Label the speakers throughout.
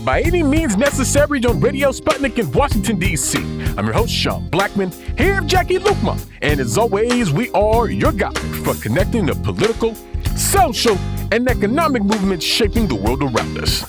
Speaker 1: By Any Means Necessary on Radio Sputnik in Washington, D.C. I'm your host, Sean Blackman, here with Jackie Lukma. And as always, we are your guide for connecting the political, social, and economic movements shaping the world around us.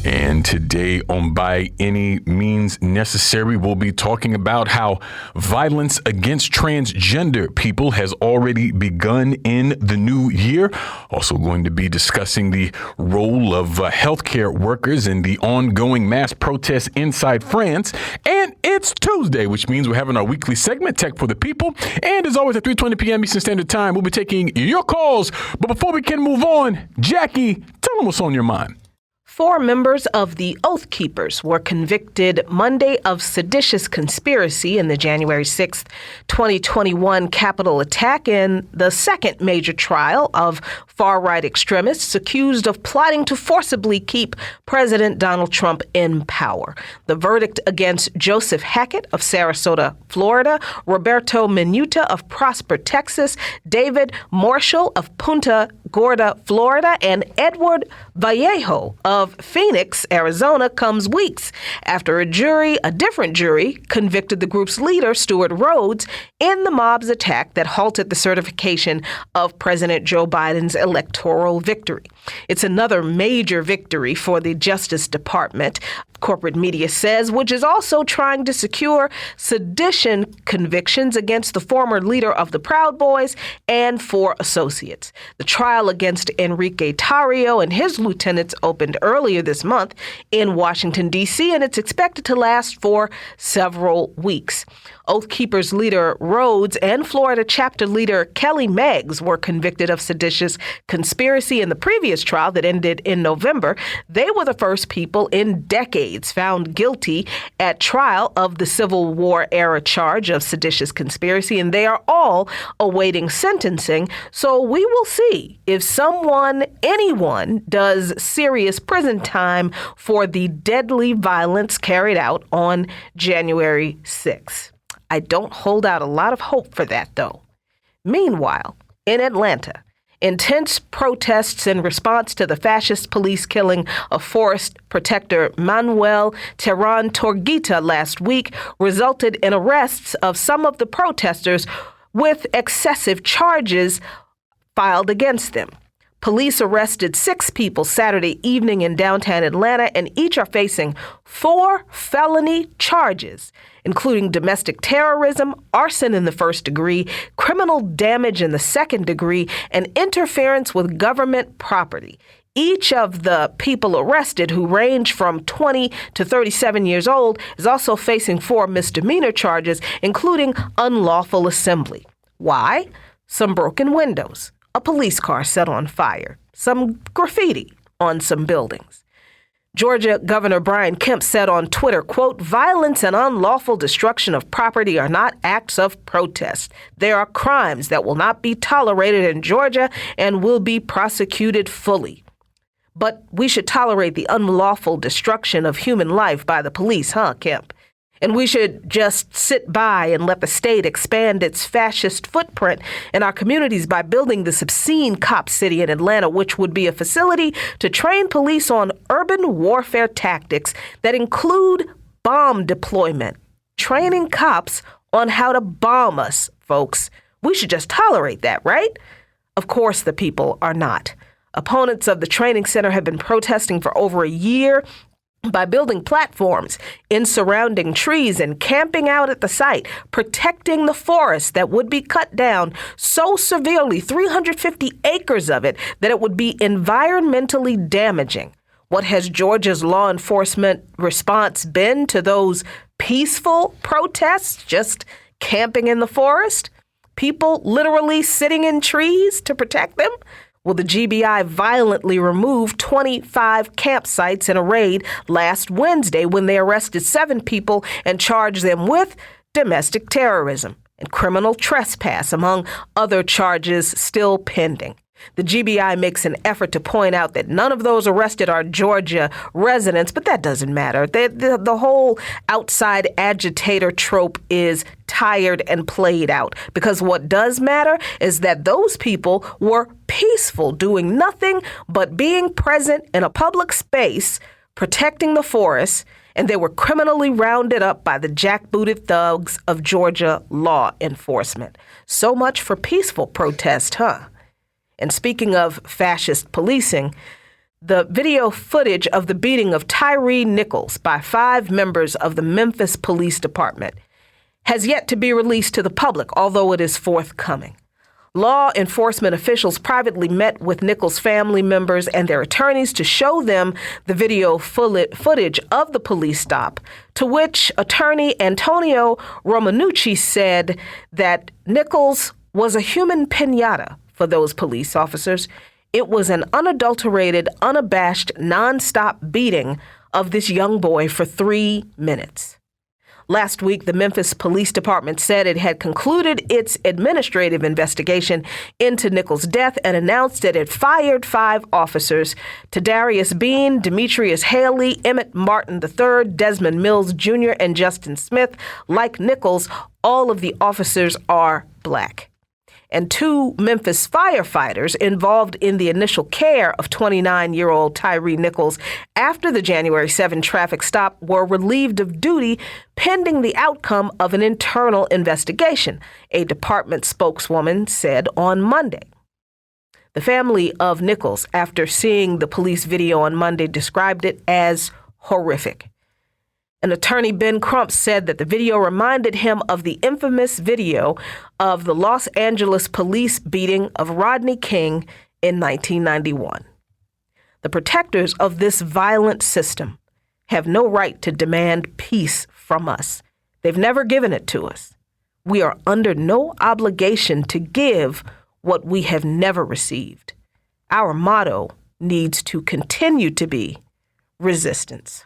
Speaker 1: And today on By Any Means Necessary, we'll be talking about how violence against transgender people has already begun in the new year. Also going to be discussing the role of healthcare workers in the ongoing mass protests inside France. And it's Tuesday, which means we're having our weekly segment, Tech for the People. And as always, at 3:20 p.m. Eastern Standard Time, we'll be taking your calls. But before we can move on, Jackie, tell them what's on your mind.
Speaker 2: 4 members of the Oath Keepers were convicted Monday of seditious conspiracy in the January 6, 2021 Capitol attack in the second major trial of far-right extremists accused of plotting to forcibly keep President Donald Trump in power. The verdict against Joseph Hackett of Sarasota, Florida, Roberto Minuta of Prosper, Texas, David Marshall of Punta Gorda, Florida, and Edward Vallejo of Phoenix, Arizona, comes weeks after a different jury, convicted the group's leader, Stewart Rhodes, in the mob's attack that halted the certification of President Joe Biden's electoral victory. It's another major victory for the Justice Department, corporate media says, which is also trying to secure sedition convictions against the former leader of the Proud Boys and 4 associates. The trial against Enrique Tarrio and his lieutenants opened earlier this month in Washington, D.C., and it's expected to last for several weeks. Oath Keepers leader Rhodes and Florida chapter leader Kelly Meggs were convicted of seditious conspiracy in the previous trial that ended in November. They were the first people in decades found guilty at trial of the Civil War era charge of seditious conspiracy, and they are all awaiting sentencing. So we will see if anyone does serious prison time for the deadly violence carried out on January 6th. I don't hold out a lot of hope for that, though. Meanwhile, in Atlanta, intense protests in response to the fascist police killing of forest protector Manuel Terán Torguita last week resulted in arrests of some of the protesters with excessive charges filed against them. Police arrested 6 people Saturday evening in downtown Atlanta, and each are facing 4 felony charges, including domestic terrorism, arson in the first degree, criminal damage in the second degree, and interference with government property. Each of the people arrested, who range from 20 to 37 years old, is also facing 4 misdemeanor charges, including unlawful assembly. Why? Some broken windows, a police car set on fire, some graffiti on some buildings. Georgia Governor Brian Kemp said on Twitter, quote, "Violence and unlawful destruction of property are not acts of protest. They are crimes that will not be tolerated in Georgia and will be prosecuted fully." But we should tolerate the unlawful destruction of human life by the police, huh, Kemp? And we should just sit by and let the state expand its fascist footprint in our communities by building this obscene cop city in Atlanta, which would be a facility to train police on urban warfare tactics that include bomb deployment. Training cops on how to bomb us, folks. We should just tolerate that, right? Of course the people are not. Opponents of the training center have been protesting for over a year by building platforms in surrounding trees and camping out at the site, protecting the forest that would be cut down so severely, 350 acres of it, that it would be environmentally damaging. What has Georgia's law enforcement response been to those peaceful protests, just camping in the forest? People literally sitting in trees to protect them? Well, the GBI violently removed 25 campsites in a raid last Wednesday when they arrested 7 people and charged them with domestic terrorism and criminal trespass, among other charges still pending. The GBI makes an effort to point out that none of those arrested are Georgia residents, but that doesn't matter. The whole outside agitator trope is tired and played out, because what does matter is that those people were peaceful, doing nothing but being present in a public space protecting the forest, and they were criminally rounded up by the jackbooted thugs of Georgia law enforcement. So much for peaceful protest, huh? And speaking of fascist policing, the video footage of the beating of Tyre Nichols by 5 members of the Memphis Police Department has yet to be released to the public, although it is forthcoming. Law enforcement officials privately met with Nichols' family members and their attorneys to show them the video footage of the police stop, to which attorney Antonio Romanucci said that Nichols was a human piñata for those police officers. It was an unadulterated, unabashed, nonstop beating of this young boy for 3 minutes. Last week, the Memphis Police Department said it had concluded its administrative investigation into Nichols' death and announced that it fired 5 officers: Tadarius Bean, Demetrius Haley, Emmett Martin III, Desmond Mills Jr., and Justin Smith. Like Nichols, all of the officers are Black. And 2 Memphis firefighters involved in the initial care of 29-year-old Tyre Nichols after the January 7 traffic stop were relieved of duty pending the outcome of an internal investigation, a department spokeswoman said on Monday. The family of Nichols, after seeing the police video on Monday, described it as horrific. And attorney Ben Crump said that the video reminded him of the infamous video of the Los Angeles police beating of Rodney King in 1991. The protectors of this violent system have no right to demand peace from us. They've never given it to us. We are under no obligation to give what we have never received. Our motto needs to continue to be resistance.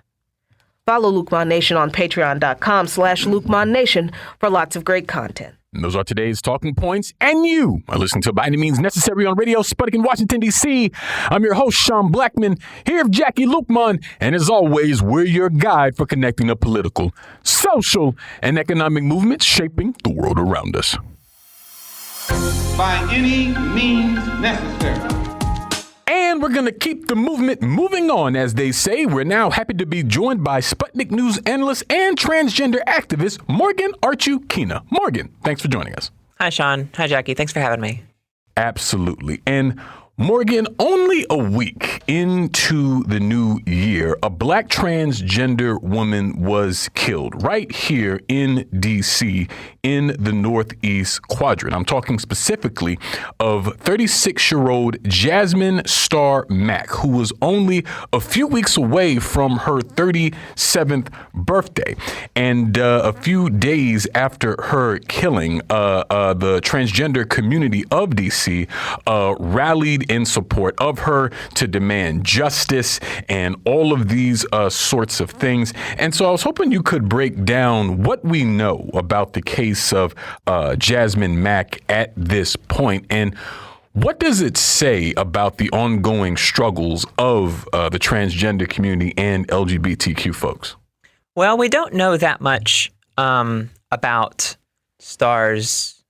Speaker 2: Follow Lukman Nation on patreon.com/LukmanNation for lots of great content.
Speaker 1: And those are today's talking points, and you are listening to By Any Means Necessary on Radio Sputnik in Washington, D.C. I'm your host, Sean Blackman, here with Jackie Lukman, and as always, we're your guide for connecting the political, social, and economic movements shaping the world around us.
Speaker 3: By any means necessary.
Speaker 1: And we're going to keep the movement moving on, as they say. We're now happy to be joined by Sputnik News analyst and transgender activist Morgan Archukina. Morgan, thanks for joining us.
Speaker 4: Hi, Sean. Hi, Jackie. Thanks for having me.
Speaker 1: Absolutely. And Morgan, only a week into the new year, a Black transgender woman was killed right here in D.C. in the Northeast Quadrant. I'm talking specifically of 36-year-old Jasmine Star Mack, who was only a few weeks away from her 37th birthday. And a few days after her killing, the transgender community of D.C. Rallied in support of her to demand justice and all of these sorts of things. And so I was hoping you could break down what we know about the case of Jasmine Mack at this point, and what does it say about the ongoing struggles of the transgender community and LGBTQ folks?
Speaker 4: Well, we don't know that much about Star's,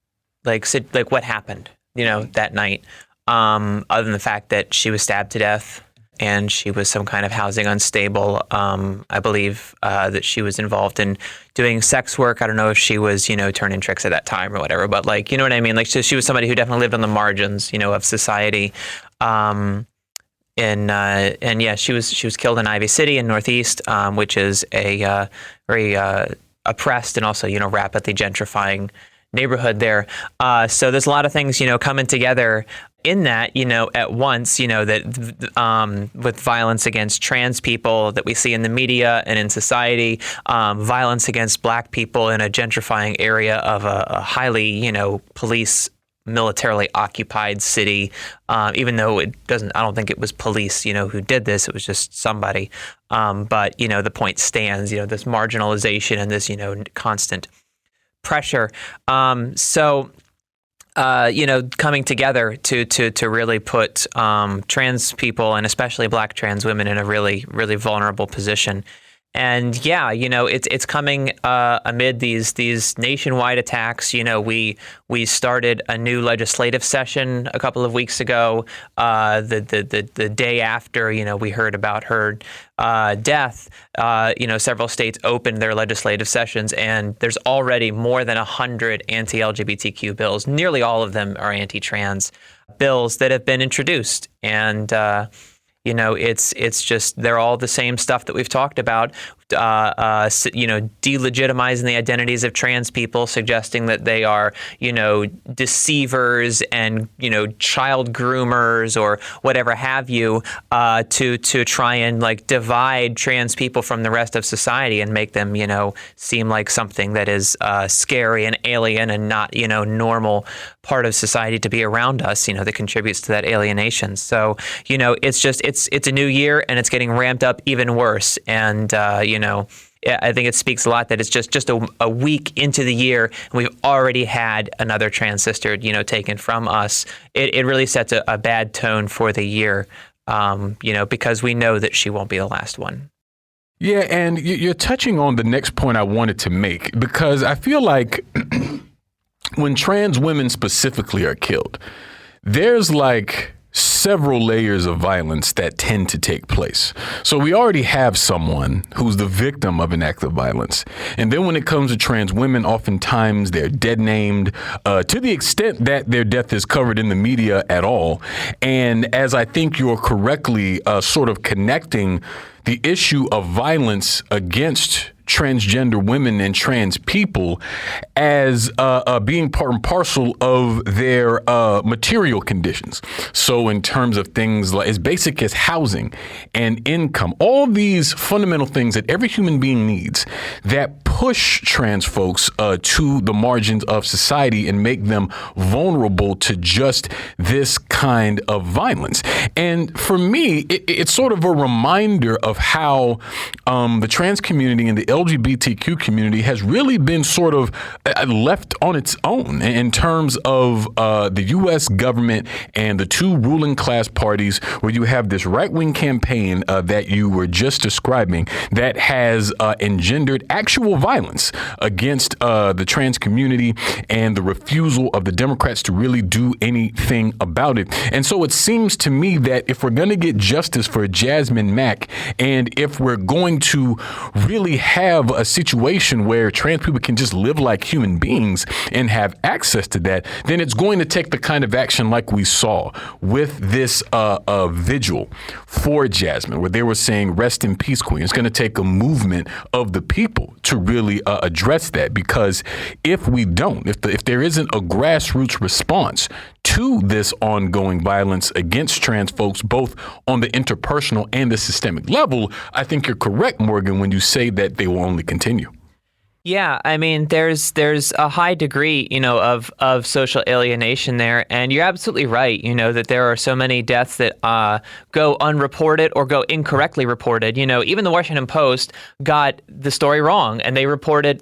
Speaker 4: like what happened, that night. Other than the fact that she was stabbed to death and she was some kind of housing unstable. I believe that she was involved in doing sex work. I don't know if she was, turning tricks at that time or whatever, but you know what I mean? Like she was somebody who definitely lived on the margins, of society. And yeah, she was killed in Ivy City in Northeast, which is a very oppressed and also, rapidly gentrifying neighborhood there. So there's a lot of things, coming together in that, at once, that with violence against trans people that we see in the media and in society, violence against Black people in a gentrifying area of a highly, police militarily occupied city, even though I don't think it was police, who did this. It was just somebody. But, the point stands, this marginalization and this, constant pressure. Coming together to really put trans people and especially Black trans women in a really, really vulnerable position. yeah, it's coming amid these nationwide attacks. We started a new legislative session a couple of weeks ago. The day after, we heard about her death. Several states opened their legislative sessions, and there's already more than 100 anti-LGBTQ bills. Nearly all of them are anti-trans bills that have been introduced, and it's just, they're all the same stuff that we've talked about. Delegitimizing the identities of trans people, suggesting that they are, deceivers and, child groomers or whatever have you, to try and divide trans people from the rest of society and make them, seem like something that is scary and alien and not, normal part of society to be around us, that contributes to that alienation. So, it's a new year and it's getting ramped up even worse. And, I think it speaks a lot that it's just a week into the year and we've already had another trans sister, taken from us. It really sets a bad tone for the year, because we know that she won't be the last one.
Speaker 1: Yeah, and you're touching on the next point I wanted to make, because I feel like when trans women specifically are killed, there's several layers of violence that tend to take place. So we already have someone who's the victim of an act of violence. And then when it comes to trans women, oftentimes they're dead named to the extent that their death is covered in the media at all. And as I think you're correctly sort of connecting the issue of violence against transgender women and trans people as being part and parcel of their material conditions. So in terms of things as basic as housing and income, all these fundamental things that every human being needs that push trans folks to the margins of society and make them vulnerable to just this kind of violence. And for me, it's sort of a reminder of how the trans community and the LGBTQ community has really been sort of left on its own in terms of the U.S. government and the two ruling class parties, where you have this right-wing campaign that you were just describing that has engendered actual violence against the trans community and the refusal of the Democrats to really do anything about it. And so it seems to me that if we're going to get justice for Jasmine Mack, and if we're going to really have a situation where trans people can just live like human beings and have access to that, then it's going to take the kind of action like we saw with this vigil for Jasmine, where they were saying, "Rest in peace, Queen." It's going to take a movement of the people to really address that, because if we don't, if there isn't a grassroots response to this ongoing violence against trans folks, both on the interpersonal and the systemic level, I think you're correct, Morgan, when you say that they will only continue.
Speaker 4: Yeah, I mean, there's a high degree, of social alienation there, and you're absolutely right, that there are so many deaths that go unreported or go incorrectly reported. Even the Washington Post got the story wrong, and they reported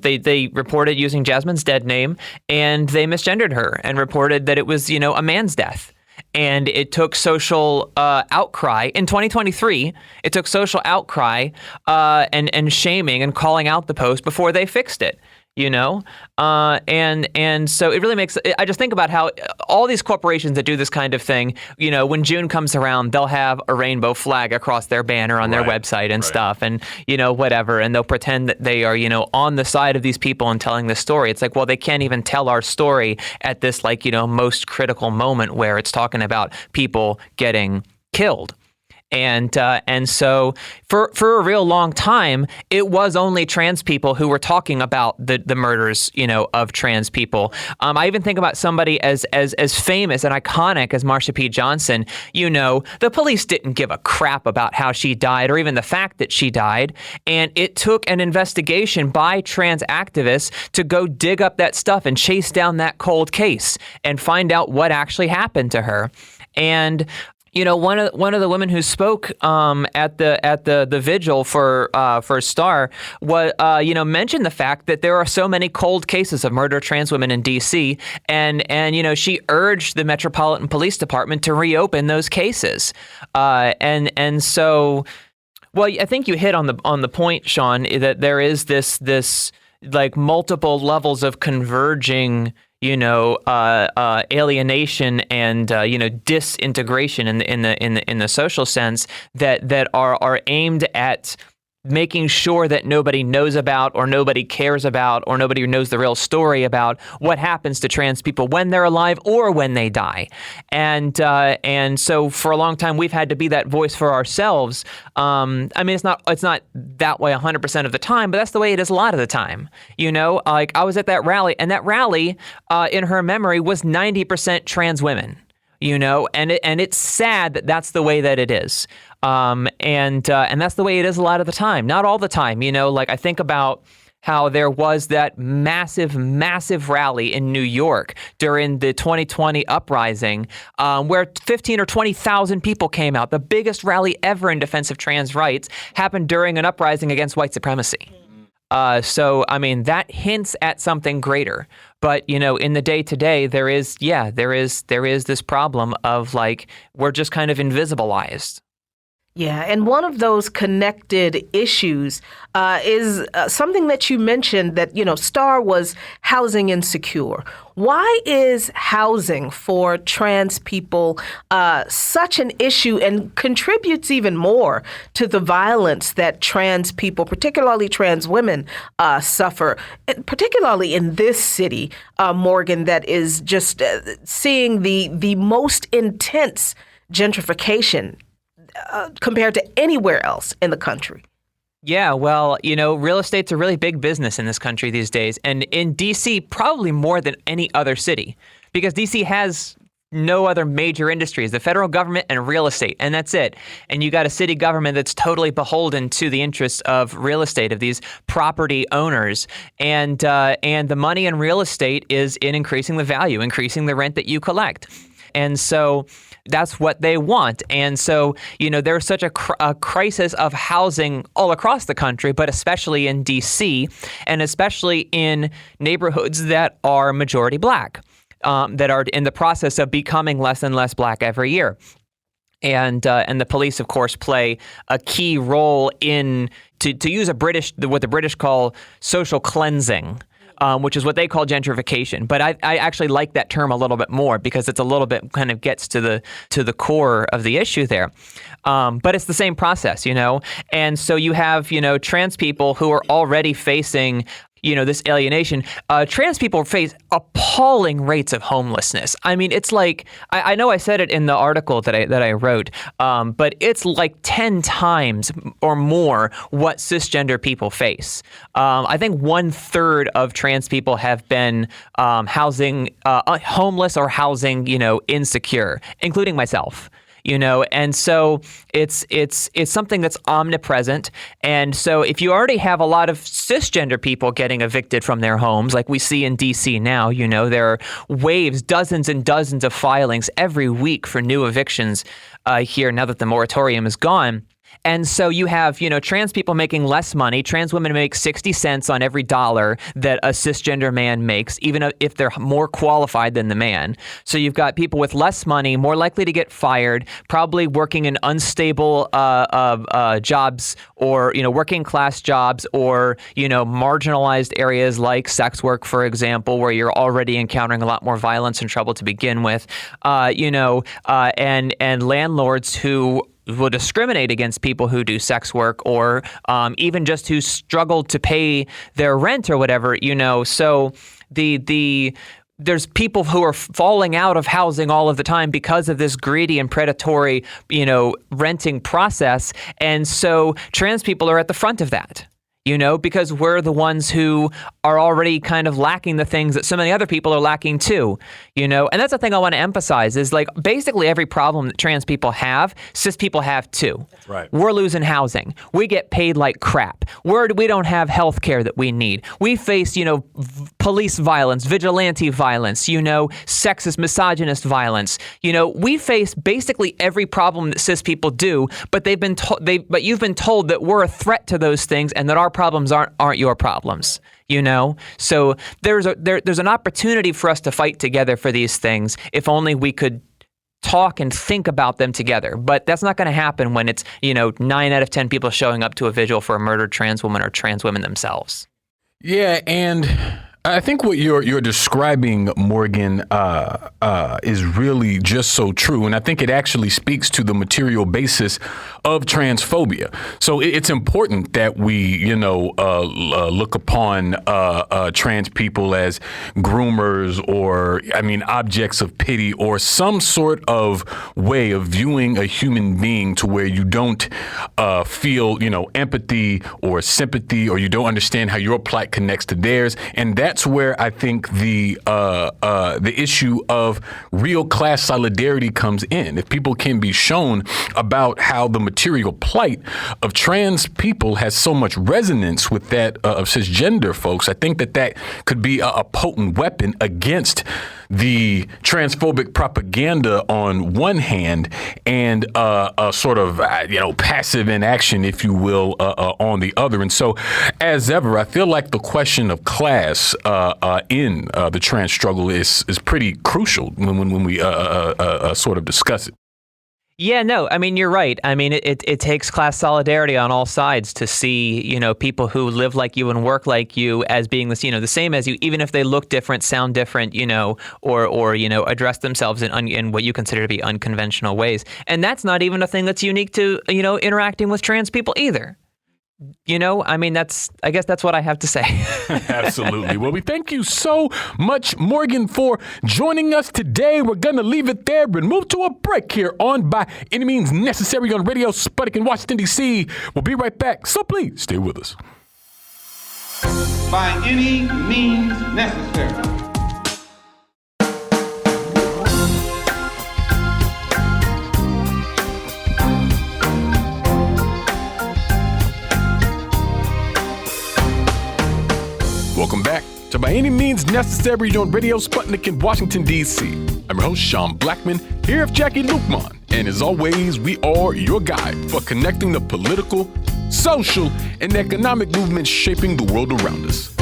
Speaker 4: using Jasmine's dead name, and they misgendered her and reported that it was, a man's death. And it took social outcry in 2023. It took social outcry and shaming and calling out the Post before they fixed it. And so it really makes, I just think about how all these corporations that do this kind of thing, when June comes around, they'll have a rainbow flag across their banner on their website and stuff, and, whatever. And they'll pretend that they are, on the side of these people and telling this story. It's like, well, they can't even tell our story at this, most critical moment where it's talking about people getting killed. And so for a real long time, it was only trans people who were talking about the murders, of trans people. I even think about somebody as famous and iconic as Marsha P. Johnson. The police didn't give a crap about how she died or even the fact that she died. And it took an investigation by trans activists to go dig up that stuff and chase down that cold case and find out what actually happened to her. And one of the women who spoke at the vigil for Star was mentioned the fact that there are so many cold cases of murder of trans women in D.C. and she urged the Metropolitan Police Department to reopen those cases. And so Well, I think you hit on the point, Sean, that there is this like multiple levels of converging, alienation and disintegration in the social sense that are aimed at making sure that nobody knows about or nobody cares about or nobody knows the real story about what happens to trans people when they're alive or when they die. And so for a long time, we've had to be that voice for ourselves. It's not that way 100% of the time, but that's the way it is a lot of the time. Like I was at that rally, and that rally in her memory was 90% trans women. And it's sad that that's the way that it is. And that's the way it is a lot of the time. Not all the time, like I think about how there was that massive rally in New York during the 2020 uprising, where 15 or 20,000 people came out. The biggest rally ever in defense of trans rights happened during an uprising against white supremacy. So that hints at something greater. But, in the day to day, there is this problem of like, we're just kind of invisibilized.
Speaker 2: Yeah, and one of those connected issues is something that you mentioned that, Star was housing insecure. Why is housing for trans people such an issue and contributes even more to the violence that trans people, particularly trans women, suffer, and particularly in this city, Morgan, that is just seeing the most intense gentrification compared to anywhere else in the country?
Speaker 4: Yeah, well, real estate's a really big business in this country these days. And in D.C., probably more than any other city, because D.C. has no other major industries, the federal government and real estate, and that's it. And you got a city government that's totally beholden to the interests of real estate, of these property owners. And the money in real estate is in increasing the value, increasing the rent that you collect. And so that's what they want. And so, there's such a crisis of housing all across the country, but especially in D.C., and especially in neighborhoods that are majority Black, that are in the process of becoming less and less Black every year. And the police, of course, play a key role in, to use what the British call social cleansing. Which is what they call gentrification. But I actually like that term a little bit more because it's a little bit kind of gets to the core of the issue there. But it's the same process, And so you have, trans people who are already facing this alienation. Trans people face appalling rates of homelessness. It's like, I know I said it in the article that I wrote, but it's like 10 times or more what cisgender people face. I think 1/3 of trans people have been housing homeless or housing, insecure, including myself. And so it's something that's omnipresent. And so if you already have a lot of cisgender people getting evicted from their homes, like we see in DC now, there are waves, dozens and dozens of filings every week for new evictions here now that the moratorium is gone. And so you have, trans people making less money. Trans women make 60 cents on every dollar that a cisgender man makes, even if they're more qualified than the man. So you've got people with less money, more likely to get fired, probably working in unstable jobs or, working class jobs or, marginalized areas like sex work, for example, where you're already encountering a lot more violence and trouble to begin with, and landlords who will discriminate against people who do sex work or even just who struggle to pay their rent or whatever, So there's people who are falling out of housing all of the time because of this greedy and predatory, renting process. And so trans people are at the front of that. Because we're the ones who are already kind of lacking the things that so many other people are lacking too, and that's the thing I want to emphasize is like basically every problem that trans people have, cis people have too.
Speaker 5: Right.
Speaker 4: We're losing housing. We get paid like crap. We don't have health care that we need. We face, police violence, vigilante violence, sexist, misogynist violence. We face basically every problem that cis people do, but but you've been told that we're a threat to those things and that our problems aren't your problems, So there's an opportunity for us to fight together for these things if only we could talk and think about them together. But that's not going to happen when it's, 9 out of 10 people showing up to a vigil for a murdered trans woman or trans women themselves.
Speaker 1: Yeah, and I think what you're describing, Morgan, is really just so true. And I think it actually speaks to the material basis of transphobia. So it's important that we, look upon trans people as groomers or, objects of pity or some sort of way of viewing a human being to where you don't feel, empathy or sympathy, or you don't understand how your plight connects to theirs. And that's where I think the issue of real class solidarity comes in. If people can be shown about how the material plight of trans people has so much resonance with that of cisgender folks, I think that could be a potent weapon against the transphobic propaganda on one hand and a sort of, passive inaction, if you will, on the other. And so, as ever, I feel like the question of class in the trans struggle is pretty crucial when we sort of discuss it.
Speaker 4: Yeah, no, you're right. It takes class solidarity on all sides to see, people who live like you and work like you as being this, the same as you, even if they look different, sound different, or address themselves in what you consider to be unconventional ways. And that's not even a thing that's unique to, interacting with trans people either. I guess that's what I have to say.
Speaker 1: Absolutely. Well, we thank you so much, Morgan, for joining us today. We're going to leave it there and move to a break here on By Any Means Necessary on Radio Sputnik in Washington, D.C. We'll be right back, so please stay with us.
Speaker 3: By any means necessary.
Speaker 1: Welcome back to By Any Means Necessary on Radio Sputnik in Washington, D.C. I'm your host, Sean Blackman, here with Jackie Lukman. And as always, we are your guide for connecting the political, social, and economic movements shaping the world around us.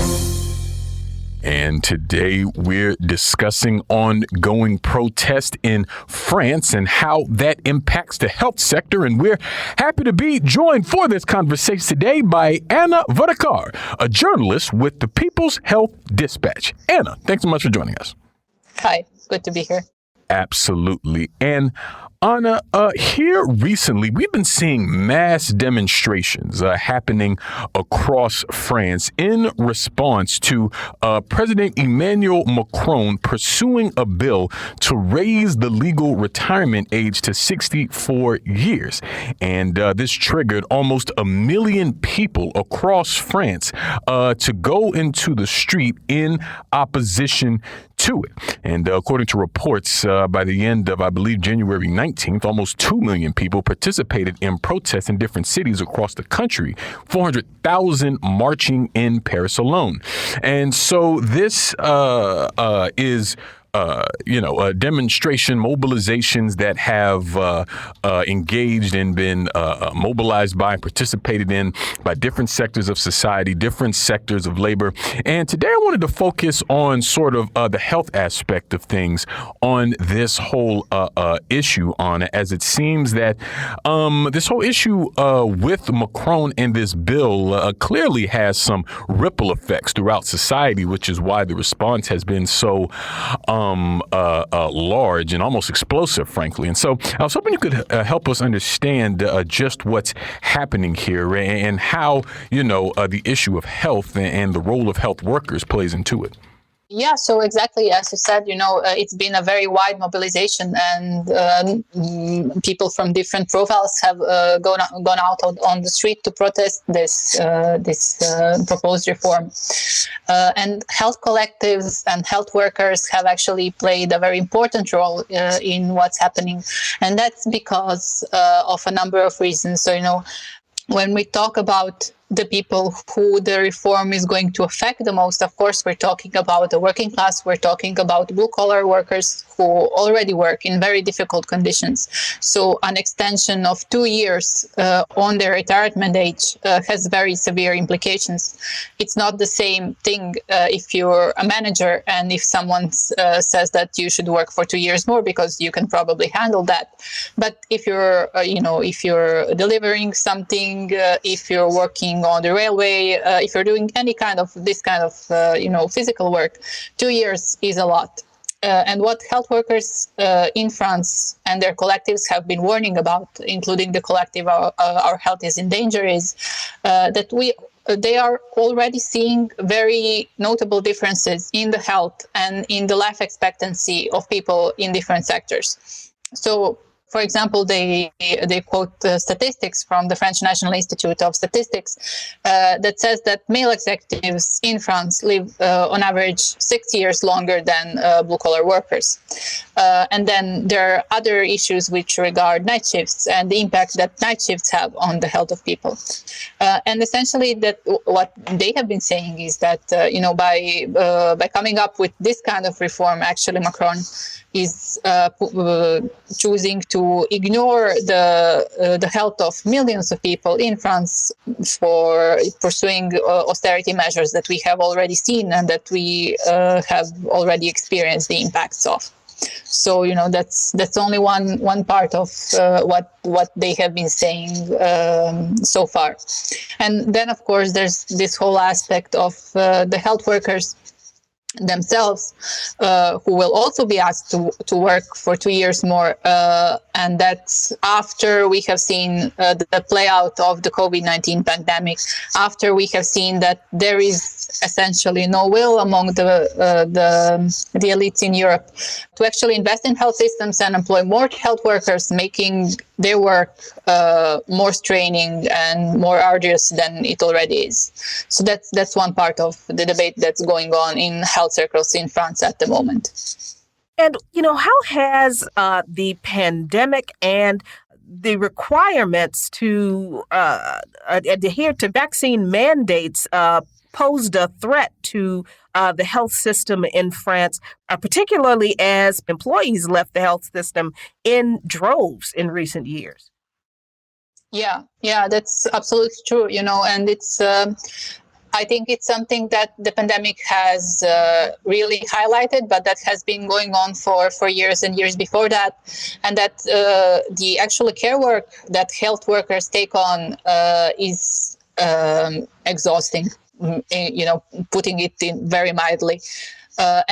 Speaker 1: And today we're discussing ongoing protest in France and how that impacts the health sector. And we're happy to be joined for this conversation today by Anna Vodakar, a journalist with the People's Health Dispatch. Anna, thanks so much for joining us.
Speaker 5: Hi, good to be here.
Speaker 1: Absolutely. And Anna, here recently, we've been seeing mass demonstrations happening across France in response to President Emmanuel Macron pursuing a bill to raise the legal retirement age to 64 years. And this triggered almost 1 million people across France to go into the street in opposition to it. And according to reports, by the end of, I believe, January 19th, almost 2 million people participated in protests in different cities across the country, 400,000 marching in Paris alone. And so this is demonstration mobilizations that have engaged and been mobilized by and participated in by different sectors of society, different sectors of labor. And today I wanted to focus on sort of the health aspect of things on this whole issue, on it, as it seems that this whole issue with Macron and this bill clearly has some ripple effects throughout society, which is why the response has been so large and almost explosive, frankly. And so I was hoping you could help us understand just what's happening here and how, the issue of health and the role of health workers plays into it.
Speaker 5: Yeah, so exactly as you said, it's been a very wide mobilization, and people from different profiles have gone out on the street to protest this proposed reform. And health collectives and health workers have actually played a very important role in what's happening, and that's because of a number of reasons. So, when we talk about the people who the reform is going to affect the most, of course, we're talking about the working class. We're talking about blue-collar workers who already work in very difficult conditions. So an extension of 2 years on their retirement age has very severe implications. It's not the same thing if you're a manager and if someone says that you should work for 2 years more because you can probably handle that. But if you're, if you're delivering something, if you're working on the railway, if you're doing any kind of this kind of, physical work, 2 years is a lot. And what health workers in France and their collectives have been warning about, including the collective Our Health is in Danger, is that they are already seeing very notable differences in the health and in the life expectancy of people in different sectors. So, for example, they quote statistics from the French National Institute of Statistics that says that male executives in France live on average 6 years longer than blue-collar workers. And then there are other issues which regard night shifts and the impact that night shifts have on the health of people. And essentially, that what they have been saying is that by coming up with this kind of reform, actually Macron is choosing to ignore the health of millions of people in France for pursuing austerity measures that we have already seen and that we have already experienced the impacts of. So that's only one part of what they have been saying so far. And then, of course, there's this whole aspect of the health workers themselves, who will also be asked to work for 2 years more, and that's after we have seen the play out of the COVID-19 pandemic, after we have seen that there is essentially no will among the elites in Europe to actually invest in health systems and employ more health workers, making their work more straining and more arduous than it already is. So that's one part of the debate that's going on in health circles in France at the moment.
Speaker 2: And, how has the pandemic and the requirements to adhere to vaccine mandates posed a threat to the health system in France, particularly as employees left the health system in droves in recent years?
Speaker 5: Yeah, that's absolutely true, and it's I think it's something that the pandemic has really highlighted, but that has been going on for years and years before that. And that the actual care work that health workers take on is exhausting, putting it in very mildly.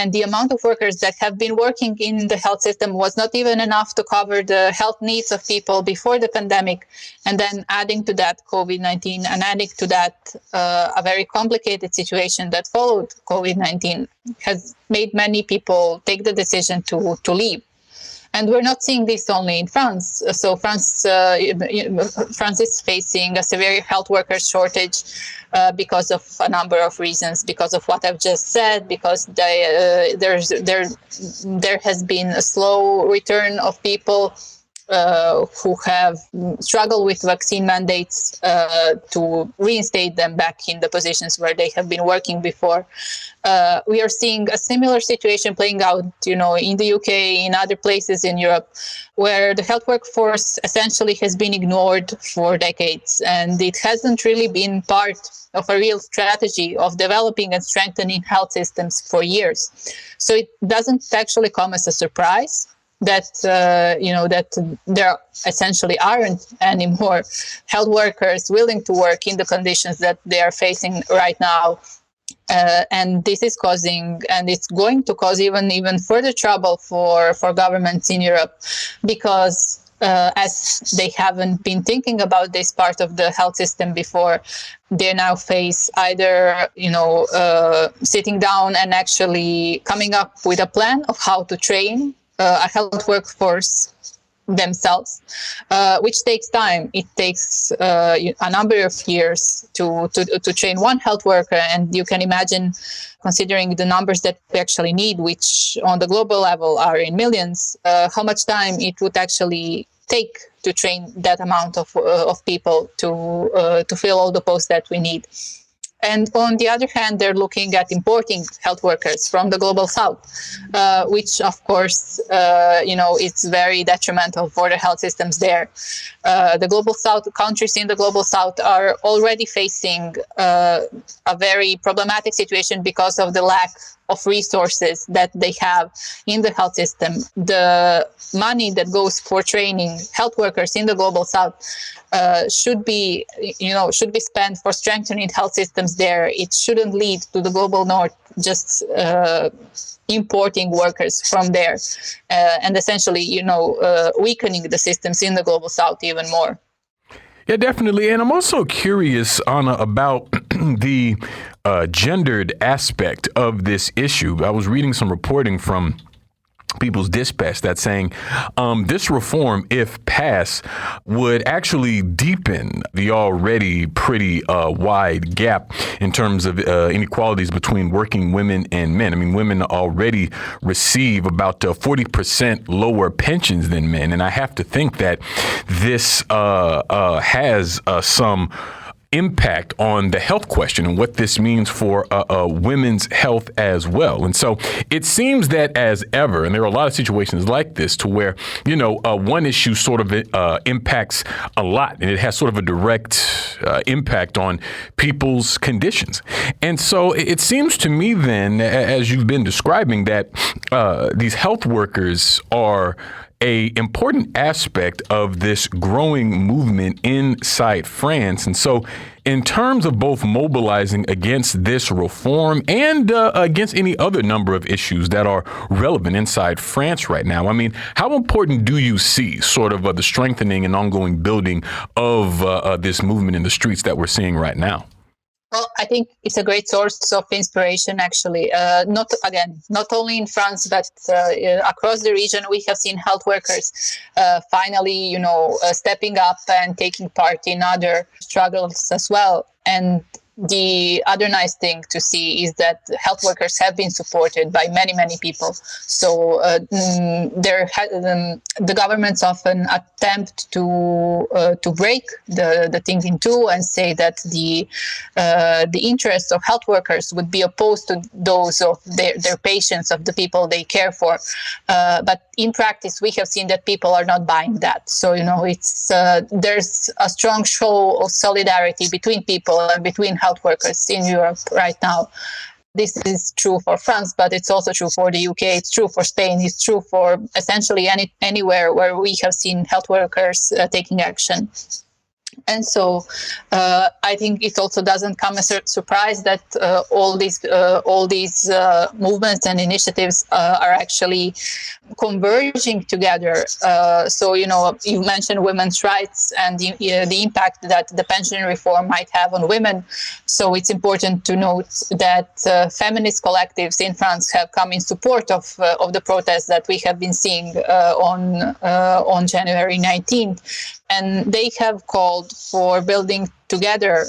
Speaker 5: And the amount of workers that have been working in the health system was not even enough to cover the health needs of people before the pandemic. And then adding to that COVID-19 and adding to that a very complicated situation that followed COVID-19 has made many people take the decision to leave. And we're not seeing this only in France. So France is facing a severe health worker shortage because of a number of reasons, because of what I've just said, because there has been a slow return of people who have struggled with vaccine mandates to reinstate them back in the positions where they have been working before. We are seeing a similar situation playing out, in the UK, in other places in Europe, where the health workforce essentially has been ignored for decades, and it hasn't really been part of a real strategy of developing and strengthening health systems for years. So it doesn't actually come as a surprise that there essentially aren't anymore health workers willing to work in the conditions that they are facing right now. And this is causing, and it's going to cause even further trouble for governments in Europe, because as they haven't been thinking about this part of the health system before, they now face either, sitting down and actually coming up with a plan of how to train a health workforce themselves, which takes time. It takes a number of years to train one health worker, and you can imagine, considering the numbers that we actually need, which on the global level are in millions, how much time it would actually take to train that amount of people to fill all the posts that we need. And on the other hand, they're looking at importing health workers from the global south, which, of course, it's very detrimental for the health systems there. The global south, countries in the global south are already facing a very problematic situation because of the lack of resources that they have in the health system. The money that goes for training health workers in the global south should be spent for strengthening health systems there. It shouldn't lead to the global north just importing workers from there and essentially, weakening the systems in the global south even more.
Speaker 1: Yeah, definitely. And I'm also curious, Anna, about the gendered aspect of this issue. I was reading some reporting from People's Dispatch that's saying this reform, if passed, would actually deepen the already pretty wide gap in terms of inequalities between working women and men. I mean, women already receive about 40% lower pensions than men. And I have to think that this has some impact on the health question and what this means for women's health as well. And so it seems that as ever, and there are a lot of situations like this to where, one issue sort of impacts a lot and it has sort of a direct impact on people's conditions. And so it seems to me then, as you've been describing, that these health workers are a important aspect of this growing movement inside France. And so in terms of both mobilizing against this reform and against any other number of issues that are relevant inside France right now, I mean, how important do you see sort of the strengthening and ongoing building of this movement in the streets that we're seeing right now?
Speaker 5: Well, I think it's a great source of inspiration, actually. Not only in France, but across the region, we have seen health workers finally, stepping up and taking part in other struggles as well. And the other nice thing to see is that health workers have been supported by many, many people. So the governments often attempt to break the thing in two and say that the interests of health workers would be opposed to those of their patients, of the people they care for. But in practice, we have seen that people are not buying that. So, it's there's a strong show of solidarity between people and between health workers in Europe right now. This is true for France, but it's also true for the UK. It's true for Spain. It's true for essentially anywhere where we have seen health workers taking action. And so I think it also doesn't come as a surprise that all these movements and initiatives are actually converging together. So, you mentioned women's rights and the impact that the pension reform might have on women. So it's important to note that feminist collectives in France have come in support of the protests that we have been seeing on January 19th. And they have called for building together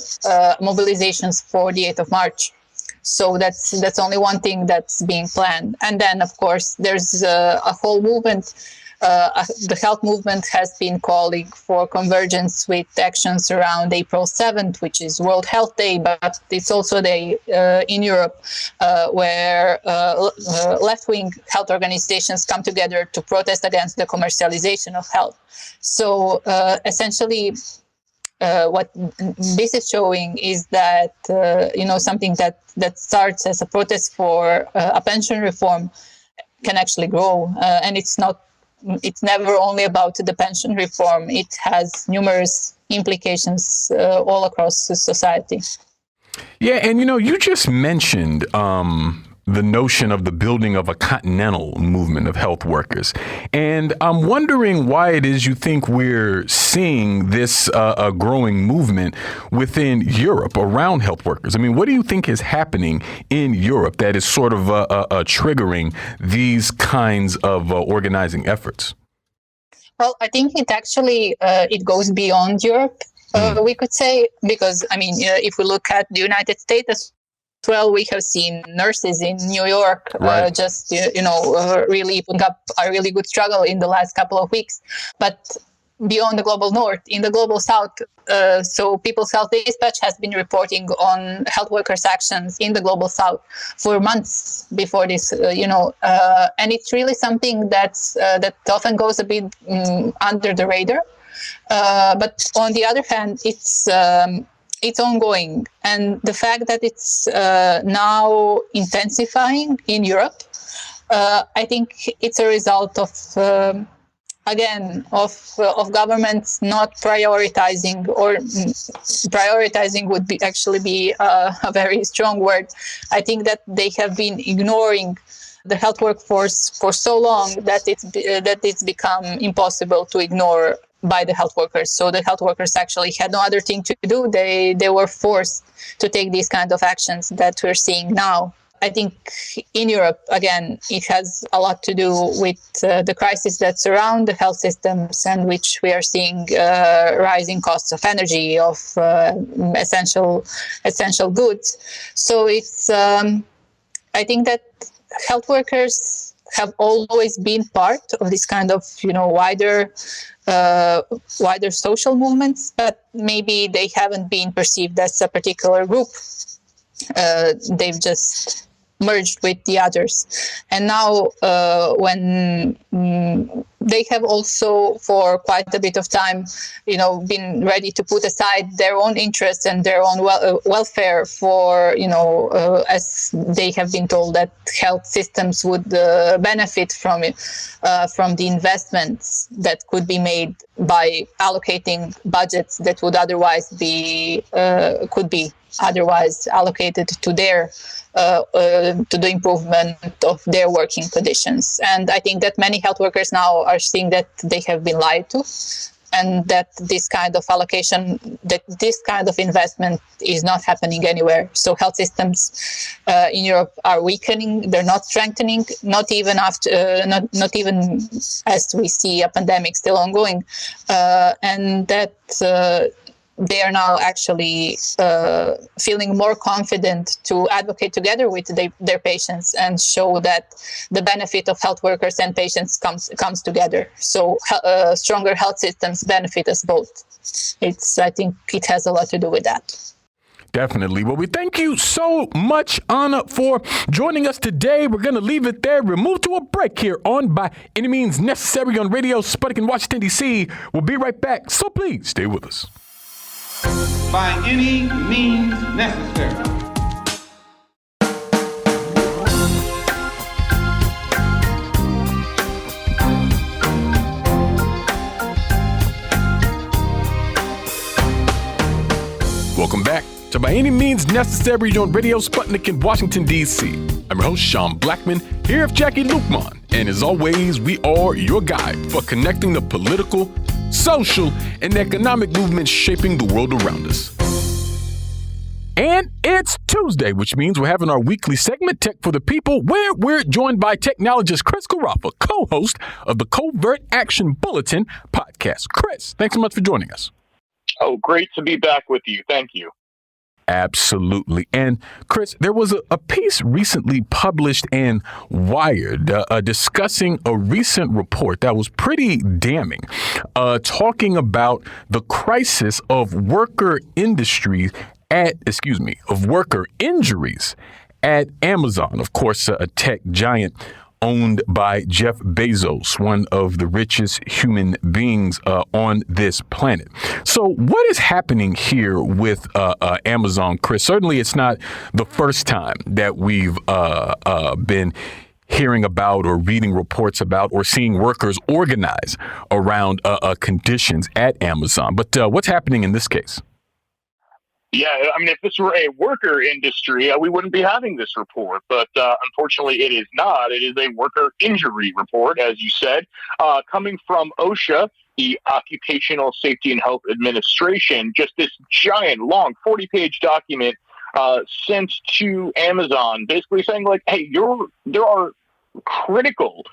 Speaker 5: mobilizations for the 8th of March. So that's only one thing that's being planned. And then, of course, there's a whole movement. The health movement has been calling for convergence with actions around April 7th, which is World Health Day, but it's also a day in Europe where left-wing health organizations come together to protest against the commercialization of health. So essentially, what this is showing is that, something that starts as a protest for a pension reform can actually grow. And it's never only about the pension reform. It has numerous implications all across society.
Speaker 1: Yeah, and you just mentioned the notion of the building of a continental movement of health workers. And I'm wondering why it is you think we're seeing this growing movement within Europe around health workers. I mean, what do you think is happening in Europe that is sort of triggering these kinds of organizing efforts?
Speaker 5: Well, I think it actually it goes beyond Europe, we could say, because, if we look at the United States, well, we have seen nurses in New York really putting up a really good struggle in the last couple of weeks. But beyond the global north, in the global south. So People's Health Dispatch has been reporting on health workers' actions in the global south for months before this, and it's really something that often goes a bit under the radar. But on the other hand, it's ongoing, and the fact that it's now intensifying in Europe, I think it's a result of governments not prioritizing, or prioritizing would be a very strong word. I think that they have been ignoring the health workforce for so long that it's become impossible to ignore by the health workers. So the health workers actually had no other thing to do. They were forced to take these kind of actions that we're seeing now. I think in Europe, again, it has a lot to do with the crisis that surround the health systems, and which we are seeing rising costs of energy, of essential goods. So it's I think that health workers have always been part of this kind of wider social movements, but maybe they haven't been perceived as a particular group. They've just merged with the others. And now when they have also for quite a bit of time, been ready to put aside their own interests and their own welfare for, as they have been told that health systems would benefit from it, from the investments that could be made by allocating budgets that would otherwise could be otherwise allocated to to the improvement of their working conditions. And I think that many health workers now are seeing that they have been lied to, and that this kind of allocation, that this kind of investment is not happening anywhere. So health systems in Europe are weakening; they're not strengthening. Not even after, not even as we see a pandemic still ongoing, and that. They are now actually feeling more confident to advocate together with their patients and show that the benefit of health workers and patients comes together. So stronger health systems benefit us both. I think it has a lot to do with that.
Speaker 1: Definitely. Well, we thank you so much, Anna, for joining us today. We're going to leave it there. We'll move to a break here on By Any Means Necessary on Radio Sputnik in Washington, D.C. We'll be right back. So please stay with us.
Speaker 3: By any means necessary.
Speaker 1: Welcome back to By Any Means Necessary on Radio Sputnik in Washington, D.C. I'm your host, Sean Blackman, here with Jackie Lukman. And as always, we are your guide for connecting the political, social, and economic movements shaping the world around us. And it's Tuesday, which means we're having our weekly segment, Tech for the People, where we're joined by technologist Chris Carafa, co-host of the Covert Action Bulletin podcast. Chris, thanks so much for joining us.
Speaker 6: Oh, great to be back with you. Thank you.
Speaker 1: Absolutely. And Chris, there was a piece recently published in Wired discussing a recent report that was pretty damning, talking about the crisis of worker injuries at Amazon, of course, a tech giant owned by Jeff Bezos, one of the richest human beings on this planet. So what is happening here with Amazon, Chris? Certainly it's not the first time that we've been hearing about or reading reports about or seeing workers organize around conditions at Amazon. But what's happening in this case?
Speaker 6: Yeah, I mean, if this were a worker industry, we wouldn't be having this report. But unfortunately, it is not. It is a worker injury report, as you said, coming from OSHA, the Occupational Safety and Health Administration. Just this giant, long, 40-page document sent to Amazon, basically saying, like, hey, there are critical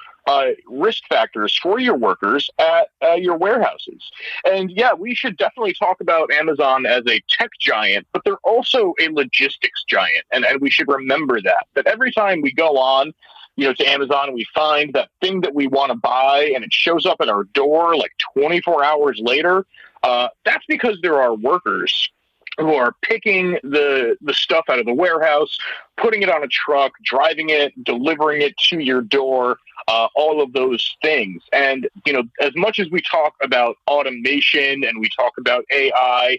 Speaker 6: risk factors for your workers at your warehouses. And yeah, we should definitely talk about Amazon as a tech giant, but they're also a logistics giant. And we should remember that every time we go on to Amazon, we find that thing that we want to buy and it shows up at our door like 24 hours later, that's because there are workers who are picking the stuff out of the warehouse, putting it on a truck, driving it, delivering it to your door, all of those things. And, as much as we talk about automation and we talk about AI,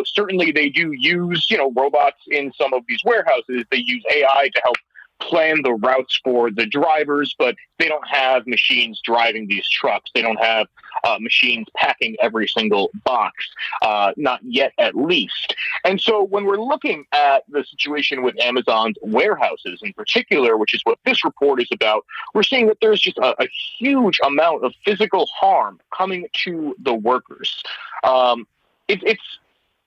Speaker 6: certainly they do use, robots in some of these warehouses. They use AI to help plan the routes for the drivers, but they don't have machines driving these trucks. They don't have machines packing every single box, not yet at least. And so when we're looking at the situation with Amazon's warehouses in particular, which is what this report is about, we're seeing that there's just a huge amount of physical harm coming to the workers. It's